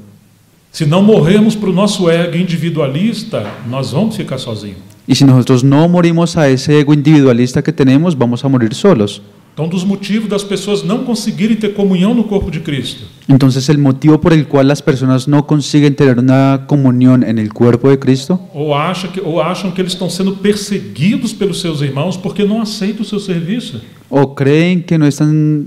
Se não morrermos para o nosso ego individualista, nós vamos ficar sozinhos. Y si nosotros no morimos a ese ego individualista que tenemos, vamos a morir solos. Então, um dos motivos das pessoas não conseguirem ter comunhão no corpo de Cristo Entonces el motivo por el cual las personas no consiguen tener una comunión en el cuerpo de Cristo ou acham que eles estão sendo perseguidos pelos seus irmãos porque não aceitam o seu serviço. o creen que no están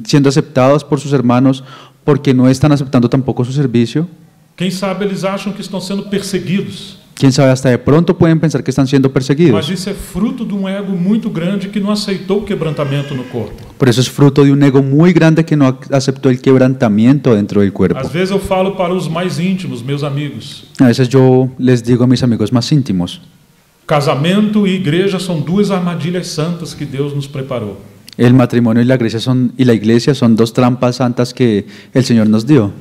siendo aceptados por sus hermanos porque no están aceptando tampoco su servicio. Quem sabe eles acham que estão sendo perseguidos. Quién sabe, hasta de pronto pueden pensar que están siendo Mas perseguidos. isso é fruto de um ego muito grande que não aceitou o quebrantamento no corpo. Por eso es fruto de un ego muy grande que no aceptó el quebrantamiento dentro del cuerpo. Às vezes eu falo para os mais íntimos, meus amigos. A veces yo les digo a mis amigos más íntimos, Casamento e igreja são duas armadilhas santas que Deus nos preparou. el matrimonio y la iglesia son dos trampas santas que el Señor nos dio.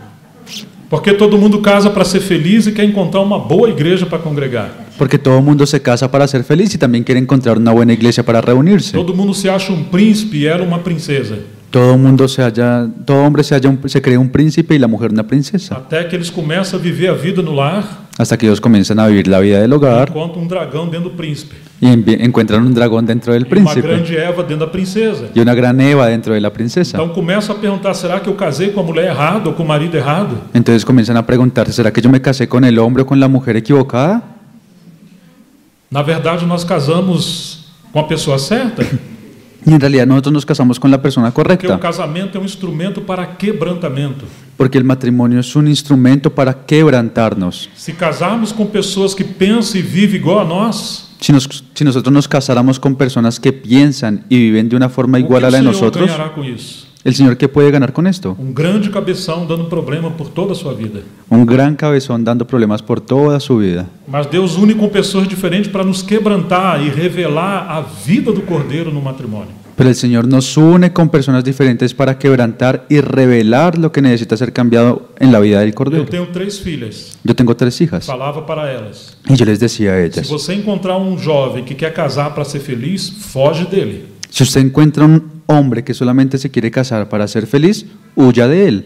Porque todo mundo casa para ser feliz e quer encontrar uma boa igreja para congregar. Porque todo mundo se casa para ser feliz y también quiere encontrar una buena iglesia para reunirse. Todo mundo se acha um príncipe e ela uma princesa. Todo hombre se cree un príncipe y la mujer una princesa. Até que eles começam a viver a vida no lar, Hasta que ellos comienzan a vivir la vida del hogar enquanto um dragão dentro do príncipe. y encuentran un dragón dentro del E uma príncipe grande Eva dentro da princesa. y una gran Eva dentro de la princesa. Então começam a perguntar, será que eu casei com a mulher errada ou com o marido errado? Entonces comienzan a preguntarse, ¿será que yo me casé con el hombre o con la mujer equivocada? Na verdade, nós casamos com a pessoa certa, Y en realidad nosotros nos casamos con la persona porque o correcta, casamento é um instrumento para quebrantamento. porque el matrimonio es un instrumento para quebrantarnos. Se casarmos com pessoas que pensam e vivem igual a nós, Si nosotros nos casáramos con personas que piensan y viven de una forma o que igual o a la de Senhor nosotros, ganhará com isso? ¿el Señor qué puede ganar con esto? Um grande cabeção dando problema por toda a sua vida. Un gran cabezón dando problemas por toda su vida. Mas Deus une com pessoas diferentes para nos quebrantar e revelar a vida do Cordeiro no matrimônio. Pero el Señor nos une con personas diferentes para quebrantar y revelar lo que necesita ser cambiado en la vida del Eu Cordero. tenho 3 filhas. Yo tengo 3 hijas Falava para elas: y yo les decía a se ellas, você encontrar um jovem que quer casar para ser feliz, foge dele. si usted encuentra un hombre que solamente se quiere casar para ser feliz, huya de él,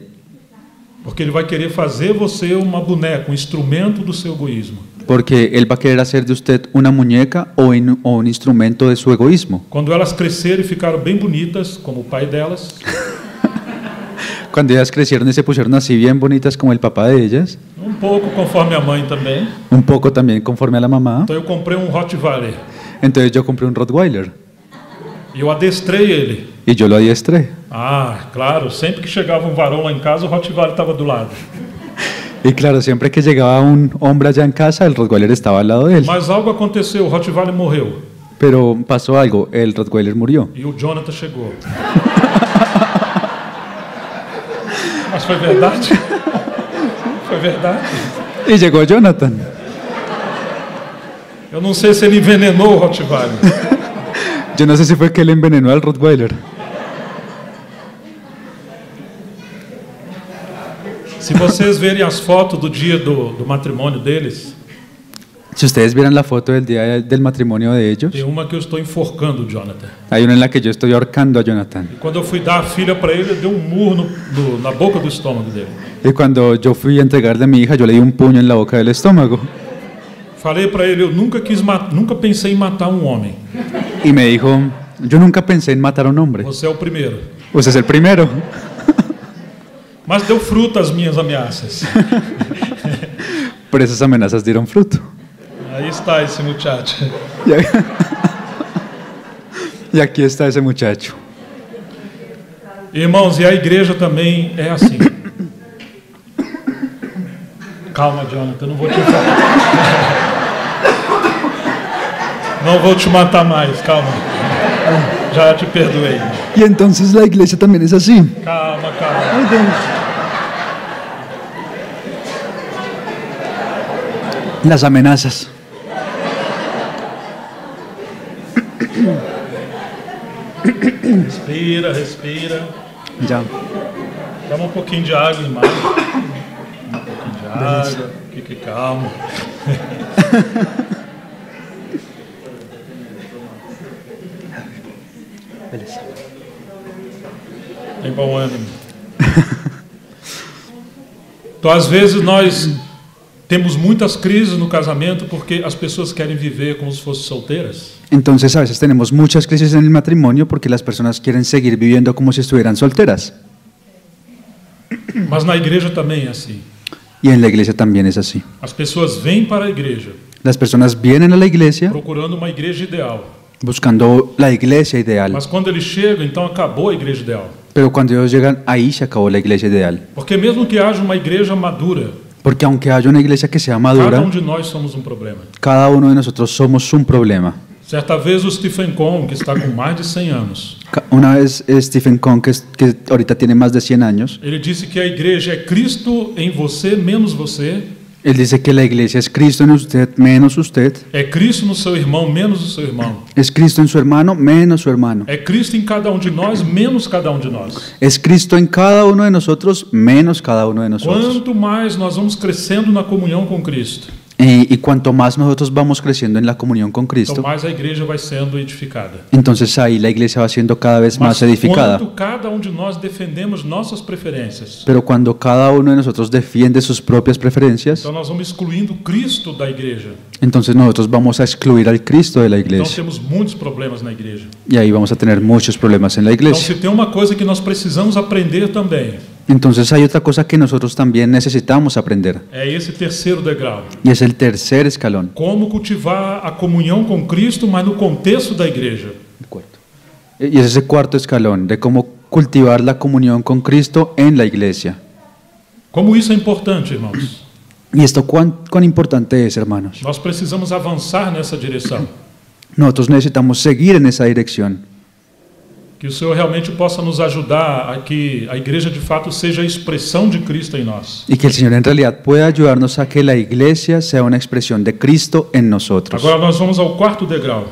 Porque ele vai querer fazer você uma boneca, um instrumento do seu egoísmo. porque él va a querer hacer de usted una muñeca o un instrumento de su egoísmo. Quando elas crescerem e ficaram bem bonitas, como o pai delas, Cuando ellas crecieron y se pusieron así bien bonitas como el papá de ellas, um pouco conforme a mãe também, un poco también conforme a la mamá, então eu comprei um Rottweiler. entonces yo compré un Rottweiler. E E eu adestrei ele. y yo lo adiestré. Ah, claro, sempre que chegava um varão lá em casa, o Rottweiler estava do lado. Y claro, siempre que llegaba un hombre allá en casa, el Rottweiler estaba al lado de él. Mas algo aconteceu, o Rottweiler morreu. Pero pasó algo, el Rottweiler murió. E o Jonathan chegou. Mas foi verdade? Foi verdade? Y llegó Jonathan. Eu não sei se ele envenenou o Rottweiler. Yo no sé si fue que él envenenó al Rottweiler. Se vocês verem as fotos do dia do matrimônio deles, Si ustedes vieran la foto del día del matrimonio de ellos, tem uma que eu estou enforcando o Jonathan. hay una en la que yo estoy ahorcando a Jonathan. E quando eu fui dar a filha para ele, eu dei um murro na boca do estômago dele. Y cuando yo fui a entregarle a mi hija, yo le di un puño en la boca del estómago. Falei para ele, eu nunca pensei em matar um homem. Y me dijo, yo nunca pensé en matar a un hombre. Você é o primeiro. Usted es el primero. Mas deu fruto às minhas ameaças. Pero esas amenazas dieron fruto. Aí está esse muchacho. Y aquí está ese muchacho. Irmãos, e a igreja também é assim. Calma, Jonathan, não vou te não vou te matar mais, calma. Já te perdoei. Y entonces la iglesia también es así. Calma, calma. Las amenazas. Respira, respira. Ya. Toma um pouquinho de água, irmão. Um pouquinho de água. Fique calmo. Beleza. Tem bom ânimo. Então, às vezes, nós temos muitas crises no casamento porque as pessoas querem viver como se fossem solteiras. Entonces a veces tenemos muchas crisis en el matrimonio porque las personas quieren seguir viviendo como si estuvieran solteras. Mas na igreja também é assim. Y en la iglesia también es así. As pessoas vêm para a igreja Las personas vienen a la iglesia procurando uma igreja ideal. buscando la iglesia ideal. Mas quando eles chegam, então acabou a igreja ideal. Pero cuando ellos llegan, ahí se acabó la iglesia ideal. Porque mesmo que haja uma igreja madura, Porque aunque haya una iglesia que sea cada madura, um de nós somos um problema. cada uno de nosotros somos un problema. Certa vez o Stephen Cohn, que está com mais de 100 anos, Una vez Stephen Cohn, que ahorita tiene más de 100 años, ele disse que a igreja é Cristo em você menos você, él dice que la iglesia es Cristo en usted menos usted, é Cristo no seu irmão menos o seu irmão, es Cristo en su hermano menos su hermano, é Cristo em cada um de nós menos cada um de nós. es Cristo en cada uno de nosotros menos cada uno de nosotros. Quanto mais nós vamos crescendo na comunhão com Cristo, Y cuanto más nosotros vamos creciendo en la comunión con então Cristo, mais a igreja vai sendo edificada. entonces ahí la iglesia va siendo cada vez Mas más edificada. quando cada um de nós defendemos nossas preferências, Pero cuando cada uno de nosotros defiende sus propias preferencias, então nós vamos excluindo Cristo da igreja. entonces nosotros vamos a excluir al Cristo de la Então iglesia. temos muitos problemas na igreja. Y ahí vamos a tener muchos problemas en la Então iglesia. se tem uma coisa que nós precisamos aprender também, Entonces hay otra cosa que nosotros también necesitamos aprender. é esse terceiro degrau. Y es el tercer escalón. Como cultivar a comunhão com Cristo, mas no contexto da igreja. Y es ese cuarto escalón de cómo cultivar la comunión con Cristo en la iglesia. Como isso é importante, irmãos? Y esto cuán importante es, hermanos. Nós precisamos avançar nessa direção. Nosotros necesitamos seguir en esa dirección. Que o Senhor realmente possa nos ajudar a que a igreja de fato seja a expressão de Cristo em nós. Y que el Señor en realidad pueda ayudarnos a que la iglesia sea una expresión de Cristo en nosotros. Agora nós vamos ao quarto degrau.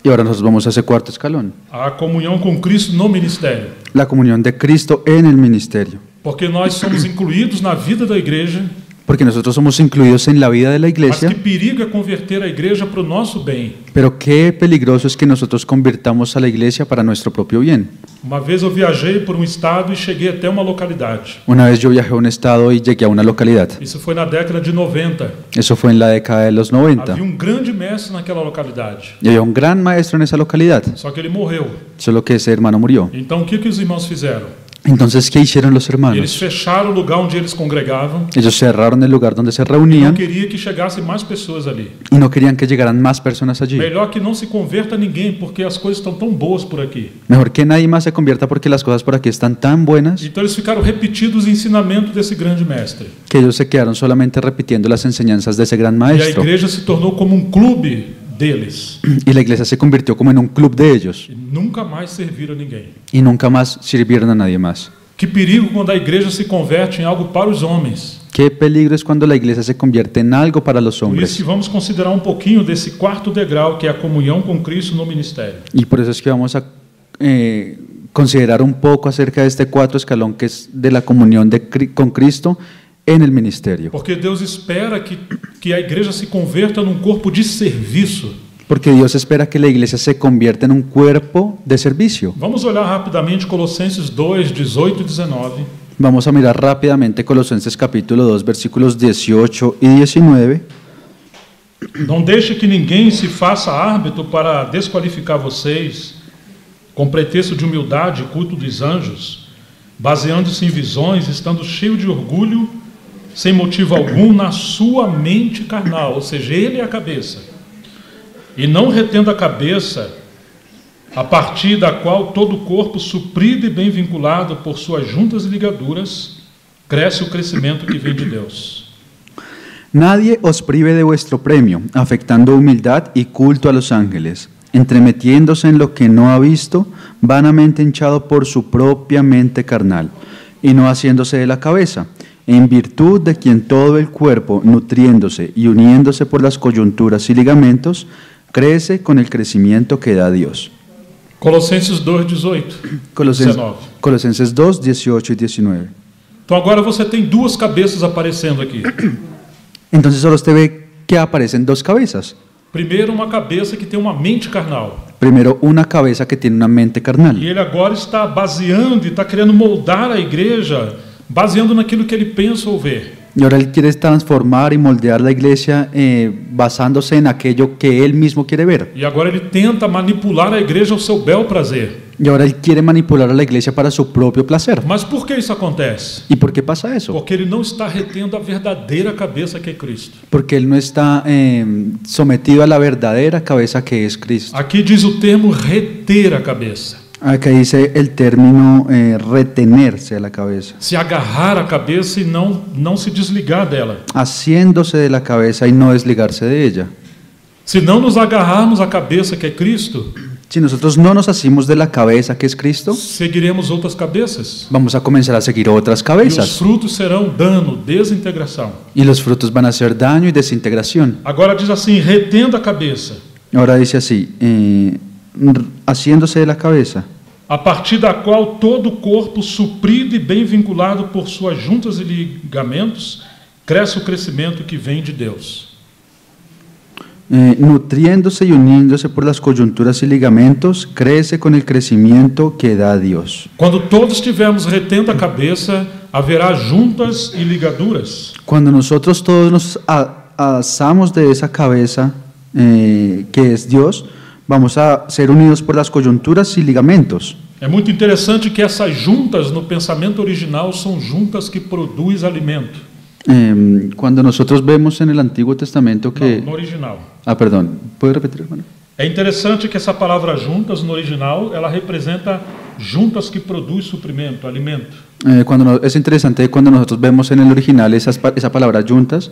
Y ahora nosotros vamos a ese cuarto escalón. A comunhão com Cristo no ministério. La comunión de Cristo en el ministerio. Porque nós somos incluídos na vida da igreja, Porque nosotros somos incluidos en la vida de la mas que iglesia. perigo é converter a igreja para o nosso bem. Pero qué peligroso es que nosotros convirtamos a la iglesia para nuestro propio bien. Uma vez eu viajei por um estado e cheguei até uma localidade. Una vez yo viajé a un estado y llegué a una localidad. Isso foi na década de 90. Eso fue en la década de los 90. Havia um grande mestre naquela localidade, Y había un gran maestro en esa localidad, só que ele morreu. solo que ese hermano murió. Então o que os irmãos fizeram? Entonces, ¿qué hicieron los Eles hermanos? fecharam o lugar onde eles congregavam Ellos cerraron el lugar donde se e não reunían queria que chegassem mais pessoas ali. y no querían que llegaran más personas allí. Melhor que não se converta ninguém, porque as coisas estão tão boas por aqui. Mejor que nadie más se convierta porque las cosas por aquí están tan buenas Então eles ficaram repetindo os ensinamentos desse grande mestre. que ellos se quedaron solamente repitiendo las enseñanzas de ese gran E a maestro. igreja se tornou como um clube deles. Y la iglesia se convirtió como en un club de ellos E nunca mais serviram a ninguém. y nunca más sirvieron a nadie más. Que perigo quando a igreja se converte em algo para os homens. Qué peligro es cuando la iglesia se convierte en algo para los Por isso hombres. que vamos considerar um pouquinho desse quarto degrau, que é a comunhão com Cristo no ministério. Y por eso es que vamos a considerar un poco acerca de este cuarto escalón que es de la comunión con Cristo en el ministerio. Porque Deus espera que a igreja se converta num corpo de serviço. Porque Dios espera que la iglesia se convierta en un cuerpo de servicio. Vamos olhar rapidamente Colossenses 2, 18 e 19. Vamos a mirar rápidamente Colosenses capítulo 2, versículos 18 y 19. Não deixe que ninguém se faça árbitro para desqualificar vocês, com pretexto de humildade e culto dos anjos, baseando-se em visões, estando cheio de orgulho, sem motivo algum, na sua mente carnal, ou seja, ele é a cabeça. E não retendo a cabeça, a partir da qual todo o corpo, suprido e bem vinculado por suas juntas e ligaduras, cresce o crescimento que vem de Deus. Nadie os prive de vuestro premio, afectando humildad y culto a los ángeles, entremetiéndose en lo que no ha visto, vanamente hinchado por su propia mente carnal, y no haciéndose de la cabeza, en virtud de quien todo el cuerpo, nutriéndose y uniéndose por las coyunturas y ligamentos, crece con el crecimiento que da Dios. Colossenses 2, 18, Colosenses, 19. Colosenses 2, 18 y 19. Então agora você tem duas cabeças aparecendo aqui. Entonces solo usted ve que aparecen dos cabezas. Primeiro, uma cabeça que tem uma mente carnal. Primero, una cabeza que tiene una mente E carnal. ele agora está baseando e está querendo moldar a igreja, baseando naquilo que ele pensa ou vê. Y ahora él quiere transformar y moldear la iglesia basándose en aquello que él mismo quiere ver. E agora ele tenta manipular a igreja ao seu bel prazer. Y ahora él quiere manipular a la iglesia para su propio placer. Mas por que isso acontece? ¿Y por qué pasa eso? Porque ele não está retendo a verdadeira cabeça que é Cristo. Porque él no está sometido a la verdadera cabeza que es Cristo. Aqui diz o termo reter a cabeça. Acá dice el término retenerse a la cabeza. Se agarrar a cabeça e não se desligar dela. Haciéndose de la cabeza y no desligarse de ella. Se não nos agarrarmos à cabeça que é Cristo, Si nosotros no nos hacemos de la cabeza que es Cristo, seguiremos outras cabeças. vamos a comenzar a seguir otras E os cabezas. frutos serão dano, desintegração. Y los frutos van a ser daño y desintegración. Agora diz assim, retendo a cabeça, Ahora dice así, haciéndose de la cabeza, a partir da qual todo o corpo, suprido e bem vinculado por suas juntas e ligamentos, cresce o crescimento que vem de Deus. nutriéndose y uniéndose por las coyunturas y ligamentos, crece con el crecimiento que da Dios. Quando todos estivermos retendo a cabeça, haverá juntas e ligaduras. Cuando nosotros todos nos asamos de esa cabeza que es Dios, vamos a ser unidos por las coyunturas y ligamentos. É muito interessante que essas juntas no pensamento original são juntas que produzem alimento. Cuando nosotros vemos en el Antiguo Testamento que... Não, no original. perdón, ¿puede repetir, hermano? É interessante que essa palavra juntas no original, ela representa juntas que produzem suprimento, alimento. Es interesante cuando nosotros vemos en el original esa palabra juntas,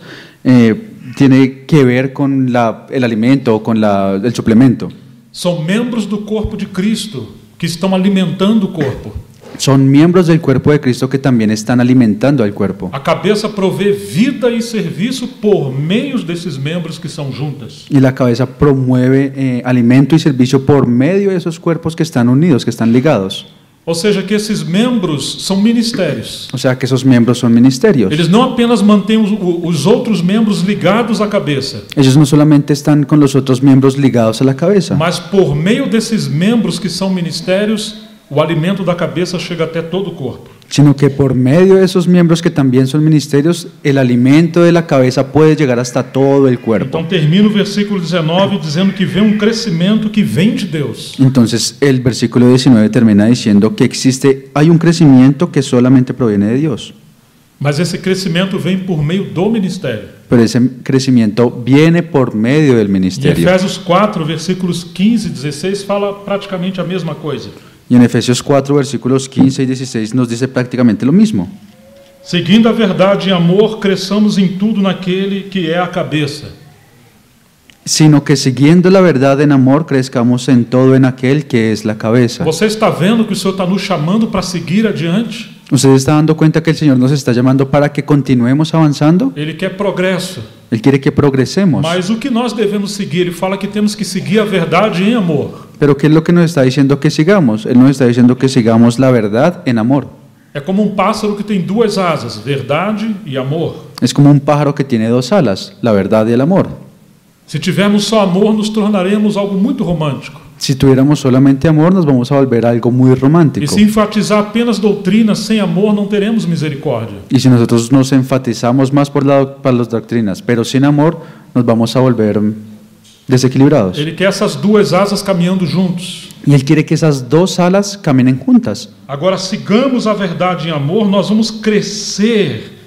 tiene que ver con el alimento o con el suplemento. São membros do corpo de Cristo que estão alimentando o corpo. Son miembros del cuerpo de Cristo que también están alimentando al cuerpo. A cabeça provê vida e serviço por meio desses membros que são juntas. Y la cabeza promueve alimento y servicio por medio de esos cuerpos que están unidos, que están ligados. Ou seja, que esses membros são ministérios. O sea, que esos miembros son ministerios. Eles não apenas mantêm os outros membros ligados à cabeça, Ellos no solamente están con los otros miembros ligados a la cabeza, mas por meio desses membros que são ministérios, o alimento da cabeça chega até todo o corpo. sino que por medio de esos miembros que también son ministerios, el alimento de la cabeza puede llegar hasta todo el cuerpo. Então termina o versículo 19 dizendo que vem crescimento que vem de Deus. Entonces el versículo 19 termina diciendo que hay un crecimiento que solamente proviene de Dios. Mas esse crescimento vem por meio do ministério. Pero ese crecimiento viene por medio del Em ministerio. Efésios 4, versículos 15 e 16 fala praticamente a mesma coisa. Y en Efesios 4, versículos 15 y 16 nos dice prácticamente lo mismo. Seguindo a verdade em amor, cresçamos em tudo naquele que é a cabeça. Sino que siguiendo la verdad en amor, crezcamos en todo en aquel que es la cabeza. Você está vendo que o Senhor está nos chamando para seguir adiante? ¿Usted está dando cuenta que el Señor nos está llamando para que continuemos avanzando? Ele quer progresso. Él quiere que progresemos. Mas o que nós devemos seguir? Ele fala que temos que seguir a verdade em amor. Pero ¿qué es lo que nos está diciendo que sigamos? Él nos está diciendo que sigamos la verdad en amor. É como um pássaro que tem duas asas, verdade e amor. Es como un pájaro que tiene dos alas, la verdad y el amor. Se tivermos só amor, nos tornaremos algo muito romântico. Si tuviéramos solamente amor, nos vamos a volver algo muy E romántico. se enfatizar apenas doutrinas sem amor, não teremos misericórdia. Y si nosotros nos enfatizamos más para las doctrinas, pero sin amor, nos vamos a volver desequilibrados. Ele quer essas duas asas caminhando juntos. Y Él quiere que esas dos alas caminen juntas. Agora, sigamos a verdade em amor, nós vamos crescer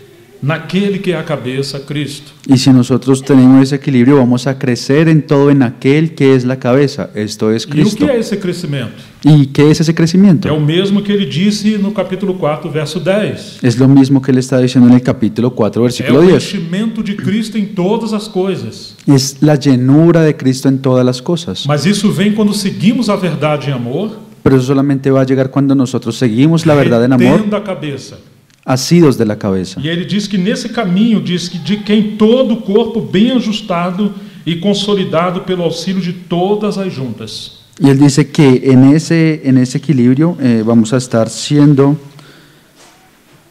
naquele que é a cabeça, Cristo. Y si nosotros tenemos ese equilibrio, vamos a crecer en todo en aquel que es la cabeza, esto es E o Cristo. que é esse crescimento? ¿Y qué es ese crecimiento? É o mesmo que ele disse no capítulo 4, verso 10. Es lo mismo que Él está diciendo en el capítulo 4, É versículo o 10. enchimento de Cristo em todas as coisas. Es la llenura de Cristo en todas las cosas. Mas isso vem quando seguimos a verdade em amor, Pero eso solamente va a llegar cuando nosotros seguimos la verdad en amor, retendo a cabeça. asidos de la cabeza. E ele diz que nesse caminho, diz que de quem todo o corpo bem ajustado e consolidado pelo auxílio de todas as juntas. Y Él dice que en ese equilibrio vamos a estar siendo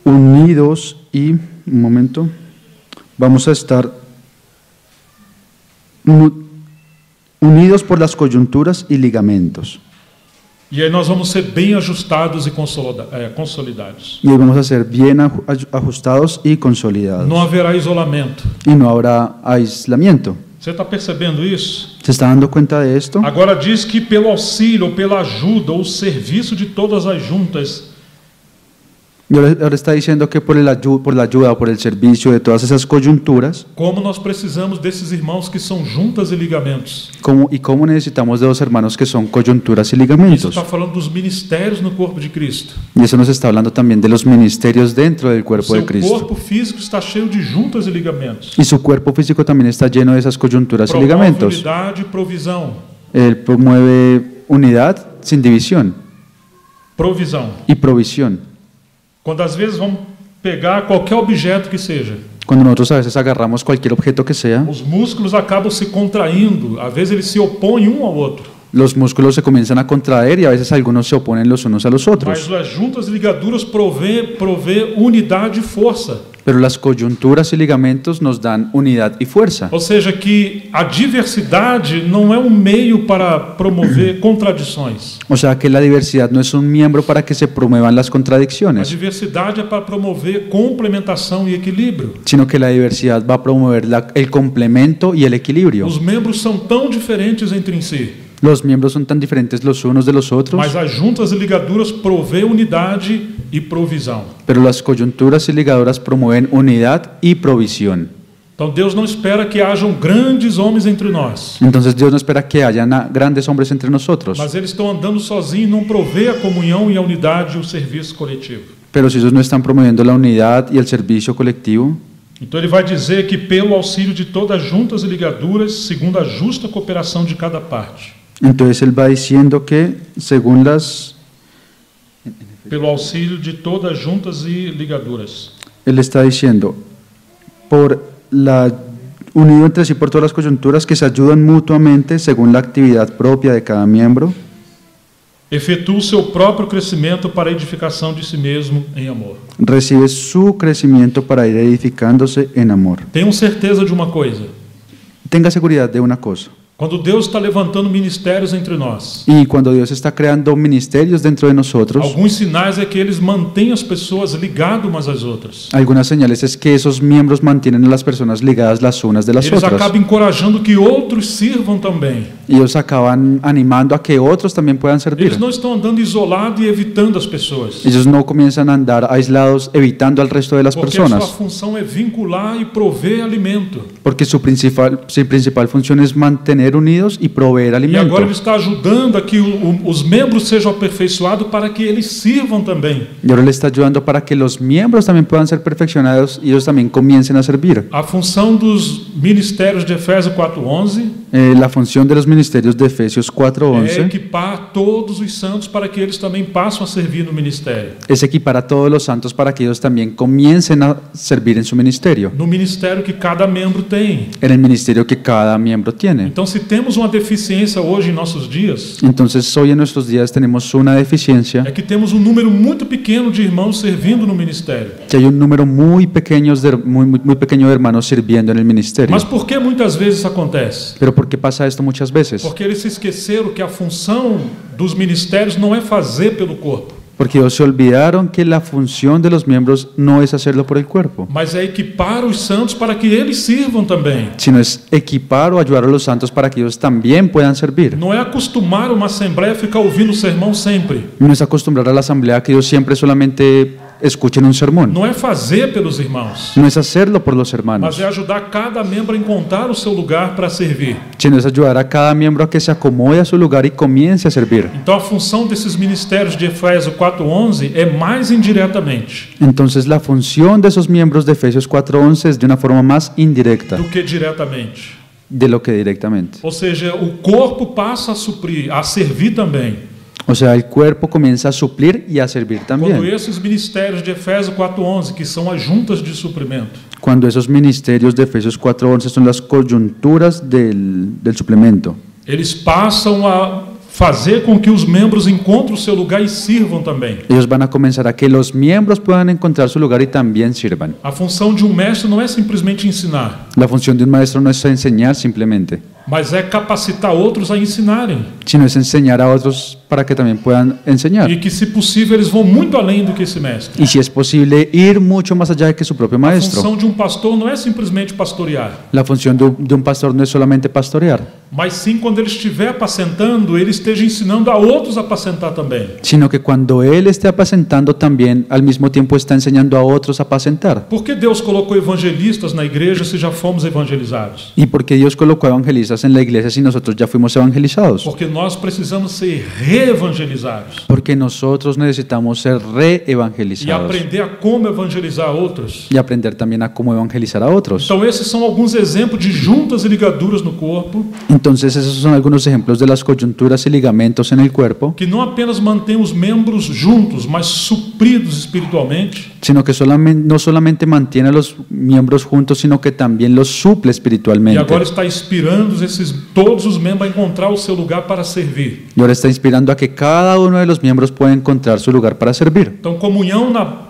unidos y, un momento, vamos a estar unidos por las coyunturas y ligamentos. E aí nós vamos ser bem ajustados e consolidados. Y ahí vamos a ser bien ajustados y consolidados. Não haverá isolamento. Y no habrá aislamiento. Você está percebendo isso? ¿Se está dando cuenta de esto? Agora diz que pelo auxílio, ou pela ajuda, ou serviço de todas as juntas, Y ahora está diciendo que por la ayuda o por el servicio de todas esas coyunturas, como nós precisamos desses irmãos que são juntas e ligamentos. cómo necesitamos de dos hermanos que son coyunturas y Isso ligamentos. está falando dos ministérios no corpo de Cristo. Y eso nos está hablando también de los ministerios dentro del cuerpo de Seu Cristo. corpo físico está cheio de juntas e ligamentos. Y su cuerpo físico también está lleno de esas coyunturas y Promove ligamentos. unidade e provisão. Él promueve unidad sin división Provisão. y provisión. Quando às vezes vamos pegar qualquer objeto que seja, Cuando nosotros a veces agarramos cualquier objeto que sea, os músculos acabam se contraindo, às vezes eles se opõem um ao outro. los músculos se comienzan a contraer y a veces algunos se oponen los unos a los Mas otros. as juntas e ligaduras provê unidade e força. Pero las coyunturas y ligamentos nos dan unidad y fuerza. Ou seja, que a diversidade não é um meio para promover contradições. O sea que la diversidad no es un miembro para que se promuevan las A contradicciones, diversidade é para promover complementação e equilíbrio. sino que la diversidad va a promover el complemento y el equilibrio. Os membros são tão diferentes entre si, Los miembros son tan diferentes los unos de los otros, mas as juntas e ligaduras provê unidade e provisão. pero las coyunturas y ligaduras promueven unidad y provisión. Então Deus não espera que hajam grandes homens entre nós, Entonces Dios no espera que haya grandes hombres entre nosotros, mas eles estão andando sozinhos e não provê a comunhão e a unidade e o serviço coletivo. pero si ellos no están promoviendo la unidad y el servicio colectivo, Então ele vai dizer que pelo auxílio de todas as juntas e ligaduras, segundo a justa cooperação de cada parte. entonces Él va diciendo que según Pelo auxílio de todas as juntas e ligaduras. Él está diciendo, unido entre sí por todas las coyunturas que se ayudan mutuamente según la actividad propia de cada miembro, Efetua o seu próprio crescimento para a edificação de si mesmo em amor. recibe su crecimiento para ir edificándose en amor. Tenham certeza de uma coisa: Tenga seguridad de una cosa, Quando Deus está levantando ministérios entre nós, Y cuando Dios está creando ministerios dentro de nosotros, alguns sinais é que eles mantêm as pessoas ligadas umas às outras. algunas señales es que esos miembros mantienen a las personas ligadas las unas de las Eles otras. acabam encorajando que outros sirvam também. Y ellos acaban animando a que otros también puedan servir. Eles não estão andando isolados e evitando as pessoas. Ellos no comienzan a andar aislados evitando al resto de las Porque a sua personas, função é vincular e prover alimento. porque su principal función es mantener unidos y proveer E alimento. agora ele está ajudando a que os membros sejam aperfeiçoados para que eles sirvam também. Y ahora le está ayudando para que los miembros también puedan ser perfeccionados y ellos también comiencen a servir. A função dos ministérios de Efésios 4:11 La función de los ministerios de Efesios é 4:11 equipar todos os santos para que eles também passem a servir no ministério. es equipar a todos los santos para que ellos también comiencen a servir en su ministerio, No ministério que cada membro tem. en el ministerio que cada miembro tiene. Então, se temos uma deficiência hoje em nossos dias, Entonces hoy en nuestros días tenemos una deficiencia, é que temos um número muito pequeno de irmãos servindo no ministério. que hay un número muy pequeño de hermanos sirviendo en el ministerio. Mas por que muitas vezes isso acontece? Pero ¿por qué pasa esto muchas veces? Porque eles se esqueceram que a função dos ministérios não é fazer pelo corpo, Porque ellos se olvidaron que la función de los miembros no es hacerlo por el cuerpo, mas é equipar os santos para que eles sirvam também. sino es equipar o ayudar a los santos para que ellos también puedan servir. Não é acostumar uma assembleia a ficar ouvindo o sermão sempre. No es acostumbrar a la asamblea que ellos siempre solamente escuchen un sermón. Não é fazer pelos irmãos, No es hacerlo por los mas hermanos, é ajudar cada membro a encontrar o seu lugar para servir. sino es ayudar a cada miembro a que se acomode a su lugar y comience a servir. Então a função desses ministérios de Efésios 4:11 é mais indiretamente Entonces la función de esos miembros de Efesios 4:11 es de una forma más indirecta do que diretamente. de lo que directamente. Ou seja, o corpo passa a suprir, a servir também. O sea, el cuerpo comienza a suplir y a servir Quando también. esses ministérios de Efésios 4:11, que são as juntas de suprimento, Cuando esos ministerios de Efesios 4:11 son las coyunturas del suplemento, eles passam a fazer com que os membros encontrem o seu lugar e sirvam também. ellos van a comenzar a que los miembros puedan encontrar su lugar y también sirvan. A função de um mestre não é simplesmente ensinar, La función de un maestro no es enseñar simplemente, mas é capacitar outros a ensinarem. sino es enseñar a otros para que también puedan enseñar. E que, se possível, eles vão muito além do que esse mestre. Y si es posible, ir mucho más allá de que su propio A maestro. função de um pastor não é simplesmente pastorear, La función de un pastor no es solamente pastorear, mas sim, quando ele estiver apacentando, ele esteja ensinando a outros a apacentar também. sino que cuando él esté apacentando también, al mismo tiempo está enseñando a otros a apacentar. Por que Deus colocou evangelistas na igreja se já fomos evangelizados? ¿Y por qué Dios colocó evangelistas en la iglesia si nosotros ya fuimos evangelizados? Porque nós precisamos ser reevangelizados Porque nosotros necesitamos ser e reevangelizados aprender a como evangelizar outros. y aprender también a cómo evangelizar a otros. Então, esses são alguns exemplos de juntas e ligaduras no corpo Entonces esos son algunos ejemplos de las coyunturas y ligamentos en el cuerpo, que não apenas mantêm os membros juntos, mas supridos espiritualmente, sino que no solamente mantiene a los miembros juntos, sino que también los suple e espiritualmente. agora está inspirando todos os membros a encontrar o seu lugar para servir. Y ahora está inspirando a que cada uno de los miembros pueda encontrar su lugar para servir. Então,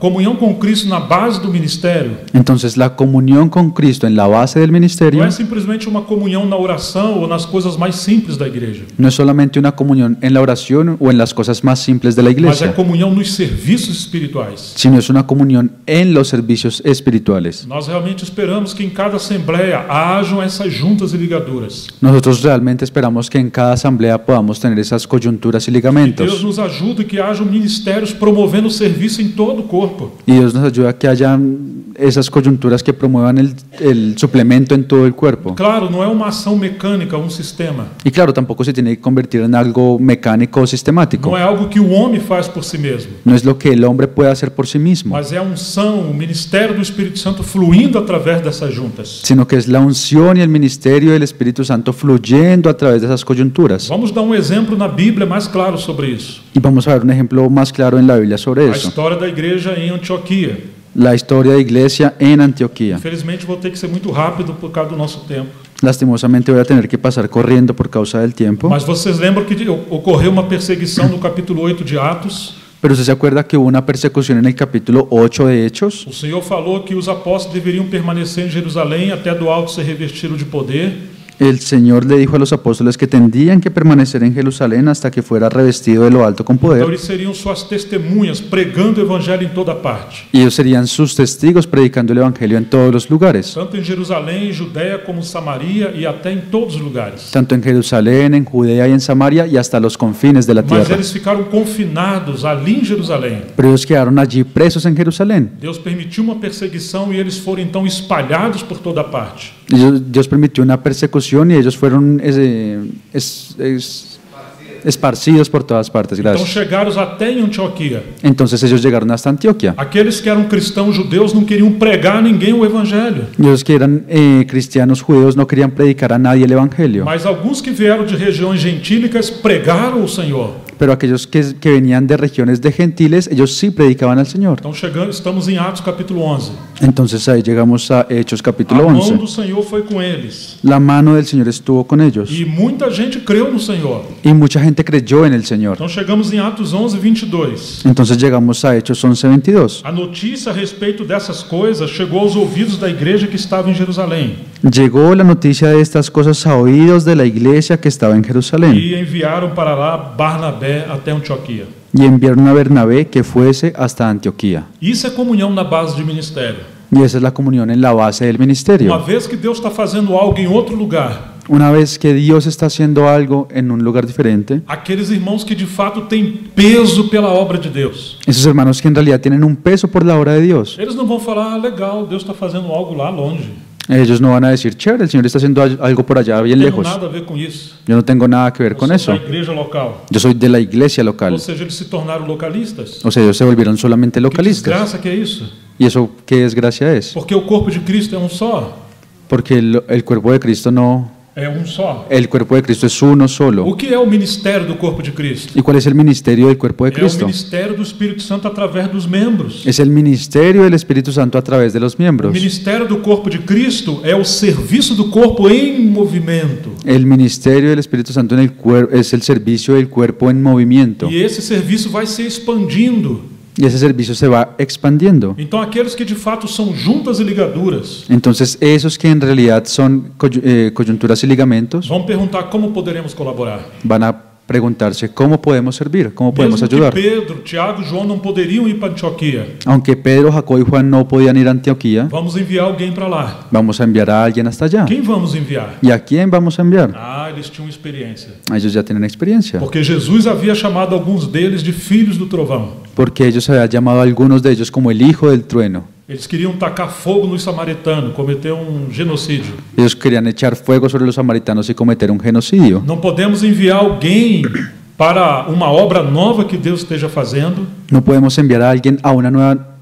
comunhão com Cristo na base do ministério Entonces la comunión con Cristo en la base del não ministerio é simplesmente uma comunhão na oração ou nas coisas mais simples da igreja, no es solamente una comunión en la oración o en las cosas más simples de la mas é iglesia, comunhão nos serviços espirituais. sino es una comunión en los servicios espirituales. Nós realmente esperamos que em cada assembleia hajam essas juntas e ligaduras. Nosotros realmente esperamos que en cada asamblea podamos tener esas coyunturas y Que Deus ligamentos. nos ajude que hajam ministérios promovendo o serviço em todo o corpo. Y Dios nos ayuda a que haya esas coyunturas que promuevan el suplemento en todo el cuerpo. Claro, não é uma ação mecânica, um sistema. Y claro, tampoco se tiene que convertir en algo mecánico o sistemático. Não é algo que o homem faz por si mesmo, No es lo que el hombre puede hacer por sí mismo, mas é a unção, o ministério do Espírito Santo fluindo através dessas juntas. sino que es la unción y el ministerio del Espíritu Santo fluyendo a través de esas coyunturas. Vamos dar um exemplo na Bíblia mais claro sobre isso. Y vamos a ver un ejemplo más claro en la Biblia sobre A eso. história da igreja em Antioquia. La historia de iglesia en Antioquía. Infelizmente vou ter que ser muito rápido por causa do nosso tempo. Lastimosamente voy a tener que pasar corriendo por causa del tiempo. Mas vocês lembram que ocorreu uma perseguição no capítulo 8 de Atos? Pero usted se acuerda que hubo una persecución en el capítulo 8 de Hechos. O Senhor falou que os apóstolos deveriam permanecer em Jerusalém até do alto ser revestido de poder. El Señor le dijo a los apóstoles que tendrían que permanecer en Jerusalén hasta que fuera revestido de lo alto con Então poder. eles seriam suas testemunhas, pregando o evangelho em toda parte. Y ellos serían sus testigos predicando el Evangelio en todos los lugares, Tanto em Jerusalém, Judéia, como Samaria e até em todos os lugares. tanto en Jerusalén, en Judea y en Samaria y hasta los confines de la Mas tierra. eles ficaram confinados ali em Jerusalém. Pero ellos quedaron allí presos en Jerusalén. Deus permitiu uma perseguição e eles foram então espalhados por toda parte. Dios permitió una persecución y ellos fueron esparcidos por todas partes. Então Gracias. chegaram até em Antioquia. Entonces ellos llegaron hasta Antioquia. Aqueles que eram cristãos judeus não queriam pregar a ninguém o evangelho. Y ellos que eran cristianos judíos no querían predicar a nadie el Evangelio. Mas alguns que vieram de regiões gentílicas pregaram o Senhor. Pero aquellos que venían de regiones de gentiles, ellos sí predicaban al Señor. Então estamos em Atos capítulo 11. Entonces ahí llegamos a Hechos A capítulo mão 11. do Senhor foi com eles. La mano del Señor estuvo con ellos E muita gente creu no Senhor. y mucha gente creyó en el Señor. Então chegamos em Atos 11, 22. Entonces llegamos a Hechos 11:22. A notícia a respeito dessas coisas chegou aos ouvidos da igreja que estava em Jerusalém. Llegó la noticia de estas cosas a oídos de la iglesia que estaba en Jerusalén E enviaram para lá Barnabé até Antioquia. y enviaron a Bernabé que fuese hasta Antioquía. Isso é comunhão na base de ministério. Y esa es la comunión en la base del Uma ministerio. vez que Deus está fazendo algo em outro lugar, Una vez que Dios está haciendo algo en un lugar diferente, aqueles irmãos que de fato têm peso pela obra de Deus, esos hermanos que en realidad tienen un peso por la obra de Dios, eles não vão falar, ah, legal, Deus está fazendo algo lá longe. ellos no van a decir, chévere, el Señor está haciendo algo por allá bien Não tenho lejos. nada a ver com isso. Yo no tengo nada que ver Eu con sou eso. da igreja local. Yo soy de la iglesia Ou local. seja, eles se tornaram localistas. O sea, ellos se volvieron solamente Que localistas. desgraça que é isso. ¿Y eso qué desgracia es? Porque o corpo de Cristo é um só. Porque el cuerpo de Cristo no, É um só. el cuerpo de Cristo es uno O solo. que é o ministério do corpo de Cristo? ¿Y cuál es el ministerio del cuerpo de É o Cristo? ministério do Espírito Santo através dos membros. Es el ministerio del Espíritu Santo a través de los O miembros. ministério do corpo de Cristo é o serviço do corpo em movimento. El ministerio del Espíritu Santo en el cuerpo es el servicio del cuerpo en movimiento. E esse serviço vai se expandindo. Y ese servicio se va expandiendo. Então, aqueles que de fato são juntas e ligaduras Entonces, esos que en realidad son coyunturas y ligamentos vão perguntar como poderemos colaborar. van a preguntarse cómo podemos servir, cómo podemos Mesmo que ayudar. Pedro, Tiago e João não poderiam ir para Antioquia, Aunque Pedro, Jacob y Juan no podían ir a Antioquía, vamos enviar alguém para lá. vamos a enviar a alguien hasta allá. Quem vamos enviar? ¿Y a quién vamos a enviar? Ah, eles tinham experiência. Ellos ya tienen experiencia, Porque Jesus havia chamado alguns deles de filhos do trovão. porque ellos habían llamado a algunos de ellos como el hijo del trueno. Eles queriam tacar fogo nos samaritanos, cometer genocídio. Ellos querían echar fuego sobre los samaritanos y cometer un genocidio. Não podemos enviar alguém para uma obra nova que Deus esteja fazendo, No podemos enviar a alguien a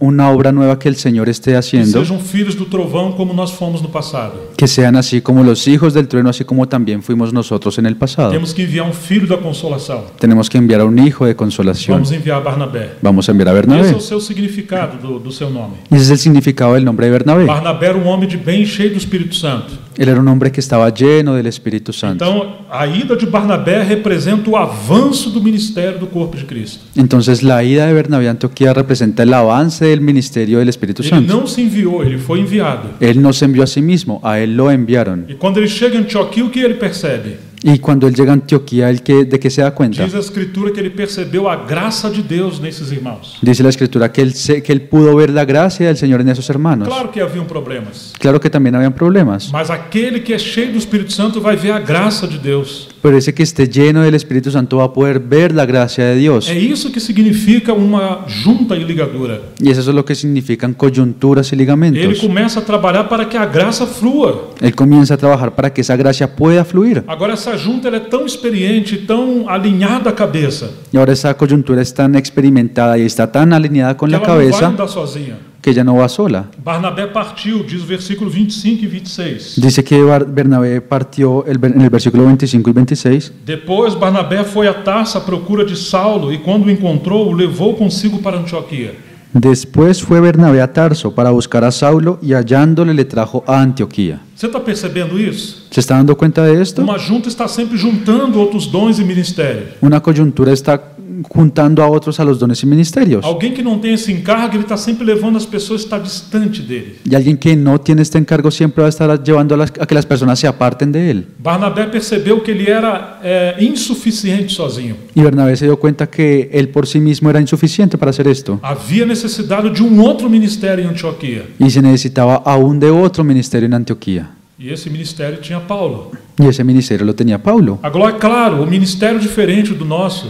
una obra nueva que el Señor esté que haciendo, sejam filhos do trovão como nós fomos no passado. que sean así como los hijos del trueno, así como también fuimos nosotros en el pasado. Temos que enviar um filho da consolação. Tenemos que enviar a un hijo de consolación. Vamos enviar Barnabé. Vamos a enviar a Esse Bernabé. é o seu significado do seu nome. Y ese es el significado del nombre de Bernabé. Barnabé era um homem de bem cheio do Espírito Santo. Él era un hombre que estaba lleno del Espíritu Santo. Então, a ida de Barnabé representa o avanço do ministério do corpo de Cristo. Entonces la ida de Bernabé a Antioquía representa el avance del ministerio del Espíritu Ele Santo. não se enviou, ele foi enviado. Él no se envió a sí mismo, a él lo enviaron. E quando ele chega em Antioquia, o que ele percebe? Y cuando él llega a Antioquía, ¿de qué se da cuenta? Diz a Escritura que ele percebeu a graça de Deus nesses irmãos. Dice la Escritura que él pudo ver la gracia del Señor en esos hermanos. Claro que haviam problemas, Claro que también habían problemas, mas aquele que é cheio do Espírito Santo vai ver a graça de Deus. pero ese que esté lleno del Espíritu Santo va a poder ver la gracia de Dios. É isso que significa uma junta e ligadura. Y eso es lo que significan coyunturas y Ele ligamentos. começa a trabalhar para que a graça flua. Él comienza a trabajar para que esa gracia pueda fluir. Agora, essa junta ela é tão experiente, tão alinhada à cabeça, Y ahora esa coyuntura es tan experimentada y está tan alineada con que la ela não vai cabeza andar sozinha. que ella no va sola. Barnabé partiu, diz o versículo 25 e 26. Dice que Bernabé partió en el versículo 25 y 26. Depois, Barnabé foi a Tarso à procura de Saulo e, quando o encontrou, o levou consigo para Antioquia. Después fue Bernabé a Tarso para buscar a Saulo y hallándole le trajo a Antioquía. Você está percebendo isso? ¿Se está dando cuenta de esto? Uma junta está sempre juntando outros dons e ministérios. Una coyuntura está juntando a otros a los dones y ministerios. Alguém que não tem esse encargo, ele está sempre levando as pessoas a estar distante dele. Y alguien que no tiene este encargo siempre va a estar llevando a que las personas se aparten de él. Barnabé percebeu que ele era insuficiente sozinho. Y Bernabé se dio cuenta que él por sí mismo era insuficiente para hacer esto. Havia necessidade de outro ministério em Antioquia. Y se necesitaba aún de otro ministerio en Antioquía. E esse ministério tinha Paulo. Y ese ministerio lo tenía Pablo. Agora, claro, um ministério diferente do nosso.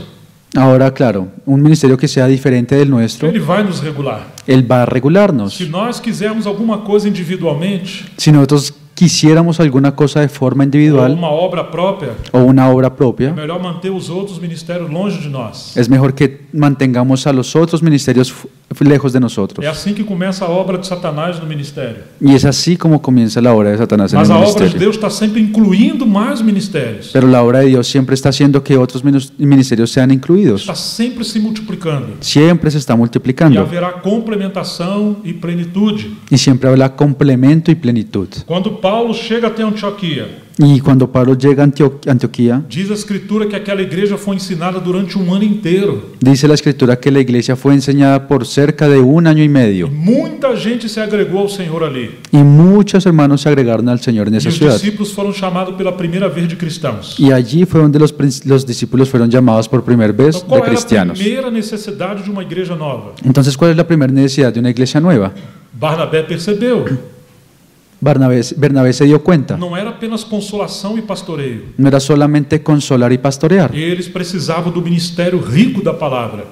Ahora, claro, un ministerio que sea diferente del nuestro, Ele vai nos regular. él va a regularnos. Se nós quisermos alguma coisa individualmente, Si nosotros quisiéramos alguna cosa de forma ou individual uma obra própria, o una obra é propia, melhor manter os outros ministérios longe de nós. es mejor que mantengamos a los otros ministerios lejos de nosotros. É assim que começa a obra de Satanás no ministério. Y es así como comienza la obra de Satanás en Mas el a obra de ministerio. Deus está sempre incluindo mais ministérios. Pero la obra de Dios siempre está haciendo que otros ministerios sean incluidos. Está sempre se multiplicando. Siempre se está E multiplicando. haverá complementação e plenitude. Y siempre habrá complemento y plenitud. Quando Paulo chega até Antioquia, Y cuando Pablo llega a Antioquía, diz a Escritura que aquela igreja foi ensinada durante um ano inteiro. dice la Escritura que la iglesia fue enseñada por cerca de 1 año y E medio. muita gente se agregou ao Senhor ali. Y muchos hermanos se agregaron al Señor en E esa os ciudad. discípulos foram chamados pela primeira vez de cristãos. Y allí fue donde los discípulos fueron llamados por primera vez Então, qual de era a cristianos. primeira necessidade de uma igreja nova? Entonces, ¿cuál es la primera necesidad de una iglesia nueva? Barnabé percebeu. Bernabé se dio cuenta. Não era apenas consolação e pastoreio. No era solamente consolar y pastorear. Eles precisavam do ministério rico da palavra.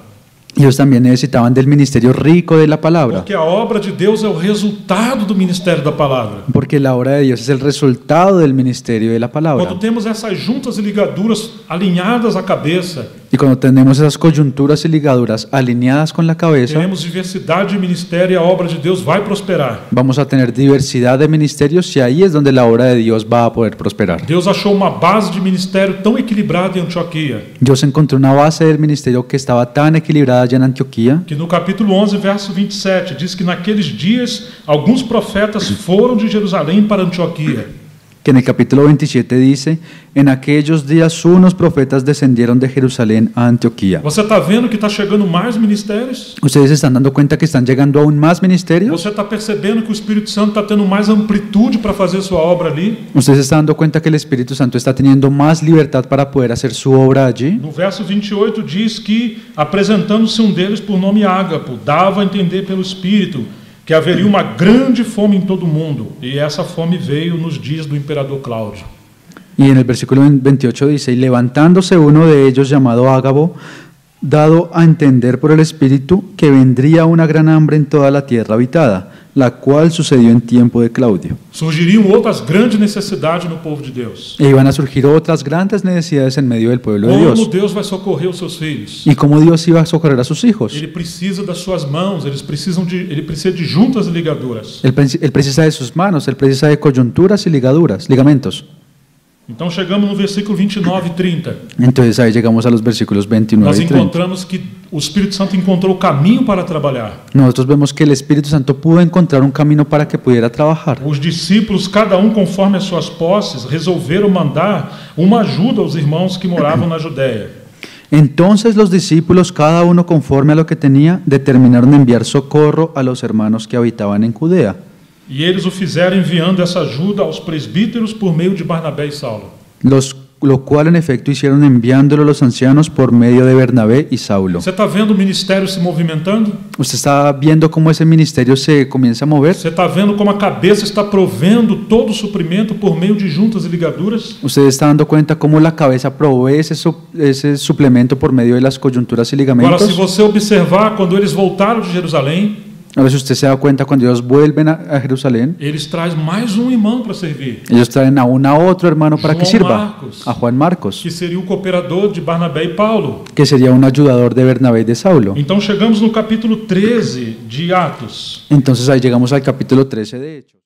Ellos también necesitaban del ministerio rico de la palabra. Porque a obra de Deus é o resultado do ministério da palavra. Porque la obra de Dios es el resultado del ministerio de la palabra. Quando temos essas juntas e ligaduras alinhadas à cabeça, Y cuando tenemos esas coyunturas y ligaduras alineadas con la cabeza, teremos diversidade de ministério e a obra de Deus vai prosperar. vamos a tener diversidad de ministerios y ahí es donde la obra de Dios va a poder prosperar. Deus achou uma base de ministério tão equilibrada em Antioquia, Dios encontró una base del ministerio que estaba tan equilibrada allá en Antioquía, que no capítulo 11, verso 27, diz que naqueles dias alguns profetas foram de Jerusalém para Antioquia. que en el capítulo 27 dice, en aquellos días unos profetas descendieron de Jerusalén a Antioquía. Você está vendo que está chegando mais ministérios? ¿Ustedes se están dando cuenta que están llegando aún más ministerios? Você está percebendo que o Espírito Santo está tendo mais amplitude para fazer sua obra ali? ¿Ustedes se están dando cuenta que el Espíritu Santo está teniendo más libertad para poder hacer su obra allí? No verso 28 diz que, apresentando-se um deles por nome Ágapo, dava a entender pelo Espírito que haveria uma grande fome em todo o mundo, e essa fome veio nos dias do imperador Cláudio. Y en el versículo 28 dice, y levantándose uno de ellos llamado Ágabo, dado a entender por el Espíritu que vendría una gran hambre en toda la tierra habitada, la cual sucedió en tiempo de Claudio. Surgiriam outras grandes necessidades no povo de Deus. E iban a surgir otras grandes necesidades en medio del pueblo de Como Dios. Deus vai socorrer os seus filhos? Y cómo Dios iba a socorrer a sus hijos. Ele precisa das suas mãos, ele precisa de juntas e ligaduras. Él precisa de sus manos, él precisa de coyunturas y ligamentos. Então chegamos no versículo 29 e 30. Entonces ahí llegamos a los versículos 29 Nós y 30. encontramos que o Espírito Santo encontrou o caminho para trabalhar. Nosotros vemos que el Espíritu Santo pudo encontrar un camino para que pudiera trabajar. Os discípulos, cada um conforme as suas posses, resolveram mandar uma ajuda aos irmãos que moravam na Judéia. Entonces los discípulos, cada uno conforme a lo que tenía, determinaron enviar socorro a los hermanos que habitaban en Judea. E eles o fizeram enviando essa ajuda aos presbíteros por meio de Barnabé e Saulo. Lo cual en efecto hicieron enviándolo a los ancianos por medio de Bernabé y Saulo. Você está vendo o ministério se movimentando? ¿Usted está viendo cómo ese ministerio se comienza a mover? Você está vendo como a cabeça está provendo todo o suprimento por meio de juntas e ligaduras? ¿Usted está dando cuenta cómo la cabeza provee ese suplemento por medio de las coyunturas y Agora, ligamentos? se você observar, quando eles voltaram de Jerusalém, Ahora, si usted se da cuenta, cuando ellos vuelven a Jerusalén, eles trazem mais um irmão para servir, ellos traen a otro hermano para que Juan sirva, Marcos. a Juan Marcos, que seria o cooperador de Barnabé e Paulo. que sería un ayudador de Bernabé y de Saulo. Então chegamos no capítulo 13 de Atos. Entonces ahí llegamos al capítulo 13 de Hechos.